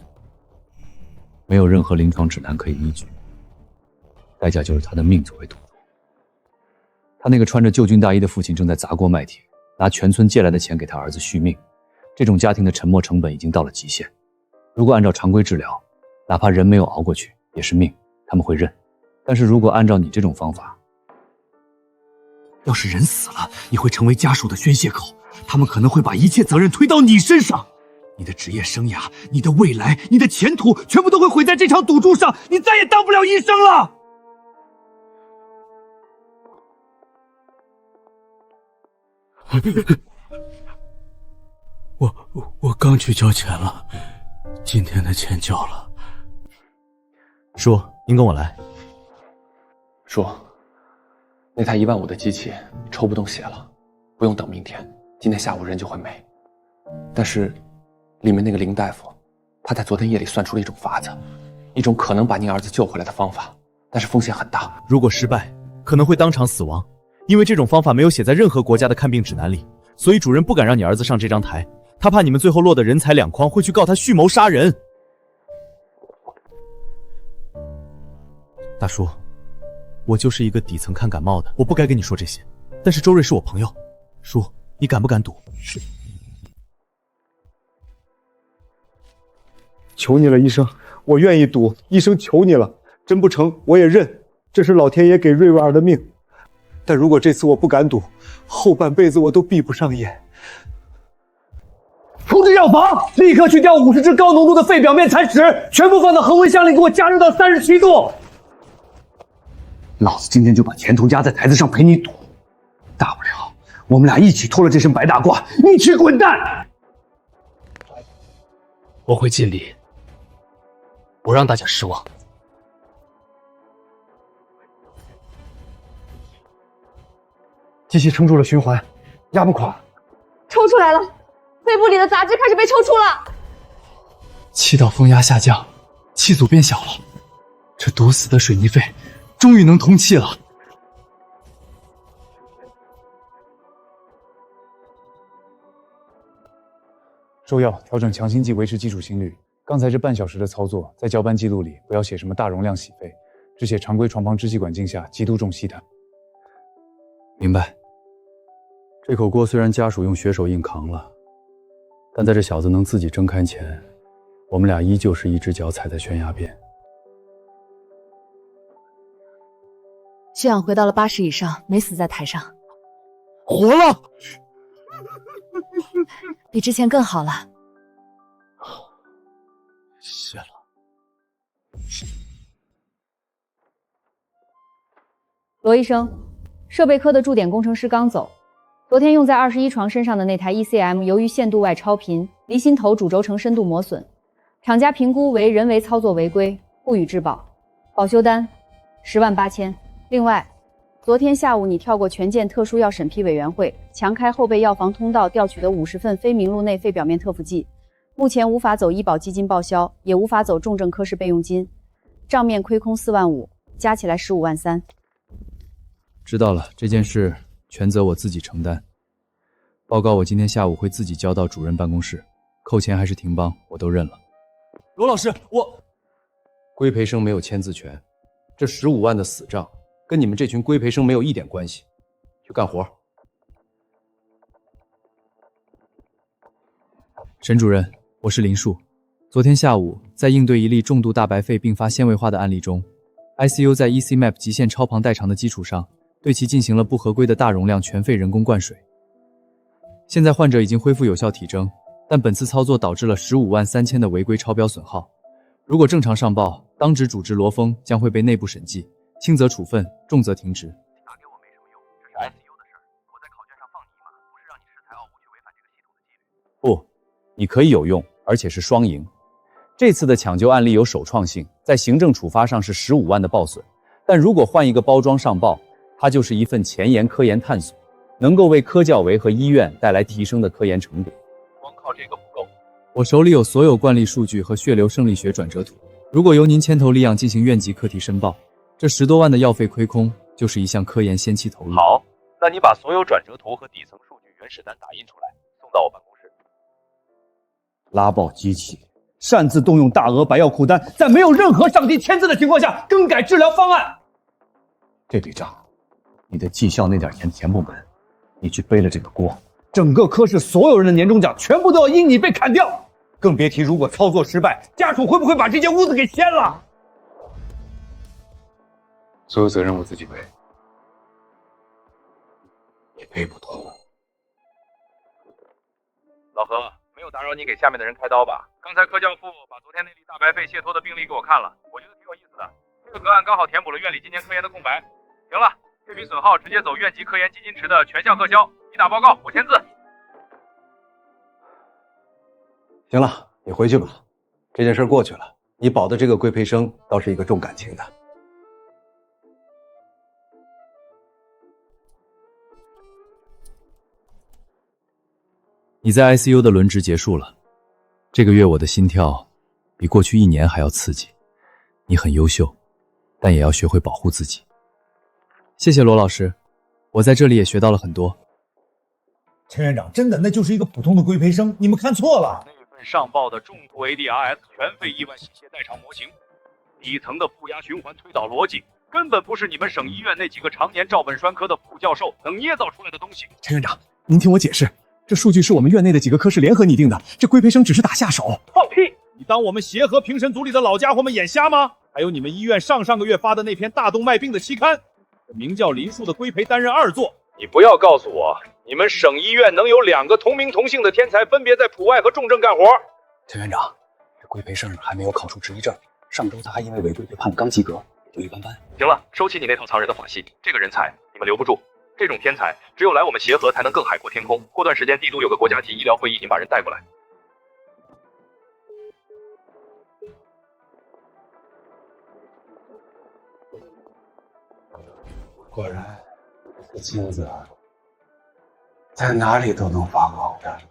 没有任何临床指南可以依据，代价就是他的命作为赌注。他那个穿着旧军大衣的父亲正在砸锅卖铁，拿全村借来的钱给他儿子续命，这种家庭的沉没成本已经到了极限。如果按照常规治疗，哪怕人没有熬过去也是命，他们会认。但是如果按照你这种方法，要是人死了，你会成为家属的宣泄口，他们可能会把一切责任推到你身上。你的职业生涯、你的未来、你的前途，全部都会毁在这场赌注上，你再也当不了医生了。我刚去交钱了，今天的钱交了。叔，您跟我来。叔，那台15000的机器抽不动血了，不用等明天，今天下午人就会没。但是，里面那个林大夫，他在昨天夜里算出了一种法子，一种可能把您儿子救回来的方法，但是风险很大。如果失败，可能会当场死亡，因为这种方法没有写在任何国家的看病指南里，所以主任不敢让你儿子上这张台，他怕你们最后落得人财两筐，会去告他蓄谋杀人。大叔，我就是一个底层看感冒的，我不该跟你说这些。但是周瑞是我朋友，叔，你敢不敢赌？求你了，医生，我愿意赌，医生求你了，真不成我也认，这是老天爷给瑞维尔的命。但如果这次我不敢赌，后半辈子我都闭不上眼。处置药房，立刻去调50支高浓度的肺表面残石，全部放到恒温箱里，给我加热到37度。老子今天就把钱头压在台子上陪你赌，大不了我们俩一起脱了这身白大褂，一起滚蛋！我会尽力，不让大家失望。机器撑住了循环，压不垮。抽出来了，肺部里的杂质开始被抽出了。气道风压下降，气阻变小了，这堵死的水泥肺终于能通气了。收药，调整强心剂，维持基础心率。刚才这半小时的操作，在交班记录里不要写什么大容量洗肺，只写常规床旁支气管镜下极度重吸痰。明白。这口锅虽然家属用血手硬扛了，但在这小子能自己睁开前，我们俩依旧是一只脚踩在悬崖边。血氧回到了80以上，没死在台上，活了，比之前更好了。谢了。罗医生，设备科的驻点工程师刚走。昨天用在21床身上的那台 ECM 由于线度外超频，离心头主轴承深度磨损，厂家评估为人为操作违规，不予质保，保修单108000。另外，昨天下午你跳过权健特殊药审批委员会，强开后备药房通道调取的50份非名录内肺表面特服剂，目前无法走医保基金报销，也无法走重症科室备用金，账面亏空4万5，加起来15万3。知道了，这件事全责我自己承担。报告我今天下午会自己交到主任办公室，扣钱还是停帮我都认了。罗老师，我规培生没有签字权，这15万的死账跟你们这群规培生没有一点关系，去干活。沈主任，我是林树。昨天下午，在应对一例重度大白肺并发纤维化的案例中 ，ICU 在 ECMAP 极限超旁代偿的基础上，对其进行了不合规的大容量全肺人工灌水。现在患者已经恢复有效体征，但本次操作导致了15万3000的违规超标损耗。如果正常上报，当值主治罗峰将会被内部审计，轻则处分，重则停职。打给我没什么用，这是 ICU 的事儿。我在考卷上放你一马，不是让你恃才傲物去违反这个系统的纪律。不，你可以有用，而且是双赢。这次的抢救案例有首创性，在行政处罚上是15万的报损，但如果换一个包装上报，它就是一份前沿科研探索，能够为科教委和医院带来提升的科研成果。光靠这个不够，我手里有所有惯例数据和血流生理学转折图，如果由您牵头立样进行院级课题申报，这10多万的药费亏空就是一项科研先期投入。好，那你把所有转折图和底层数据原始单打印出来，送到我办公室。拉爆机器，擅自动用大额白药库单，在没有任何上级签字的情况下更改治疗方案。这笔账，你的绩效那点钱填不满，你去背了这个锅，整个科室所有人的年终奖全部都要因你被砍掉。更别提如果操作失败，家属会不会把这间屋子给掀了？所有责任我自己背，也背不动。老何，没有打扰你给下面的人开刀吧？刚才柯教父把昨天那例大白肺泄脱的病例给我看了，我觉得挺有意思的。这个个案刚好填补了院里今年科研的空白。行了，这笔损耗直接走院级科研基金池的全项核销，你打报告，我签字。行了，你回去吧，这件事过去了。你保的这个规培生倒是一个重感情的。你在 ICU 的轮值结束了，这个月我的心跳比过去1年还要刺激。你很优秀，但也要学会保护自己。谢谢罗老师，我在这里也学到了很多。陈院长，真的那就是一个普通的规培生，你们看错了。那份上报的重度 ADRS 全肺意外器械代偿模型，底层的负压循环推导逻辑，根本不是你们省医院那几个常年照本宣科的副教授能捏造出来的东西。陈院长，您听我解释，这数据是我们院内的几个科室联合拟定的，这规培生只是打下手。放屁！你当我们协和评审组里的老家伙们眼瞎吗？还有你们医院上个月发的那篇大动脉病的期刊，名叫林树的规培担任2座。你不要告诉我，你们省医院能有2个同名同姓的天才分别在普外和重症干活？陈院长，这规培生还没有考出执医证，上周他还因为违规被判了刚及格，就一般般。行了，收起你那套藏人的法系，这个人才你们留不住。这种天才只有来我们协和才能更海阔天空。过段时间帝都有个国家级医疗会议，你把人带过来。果然，这金子在哪里都能发光的。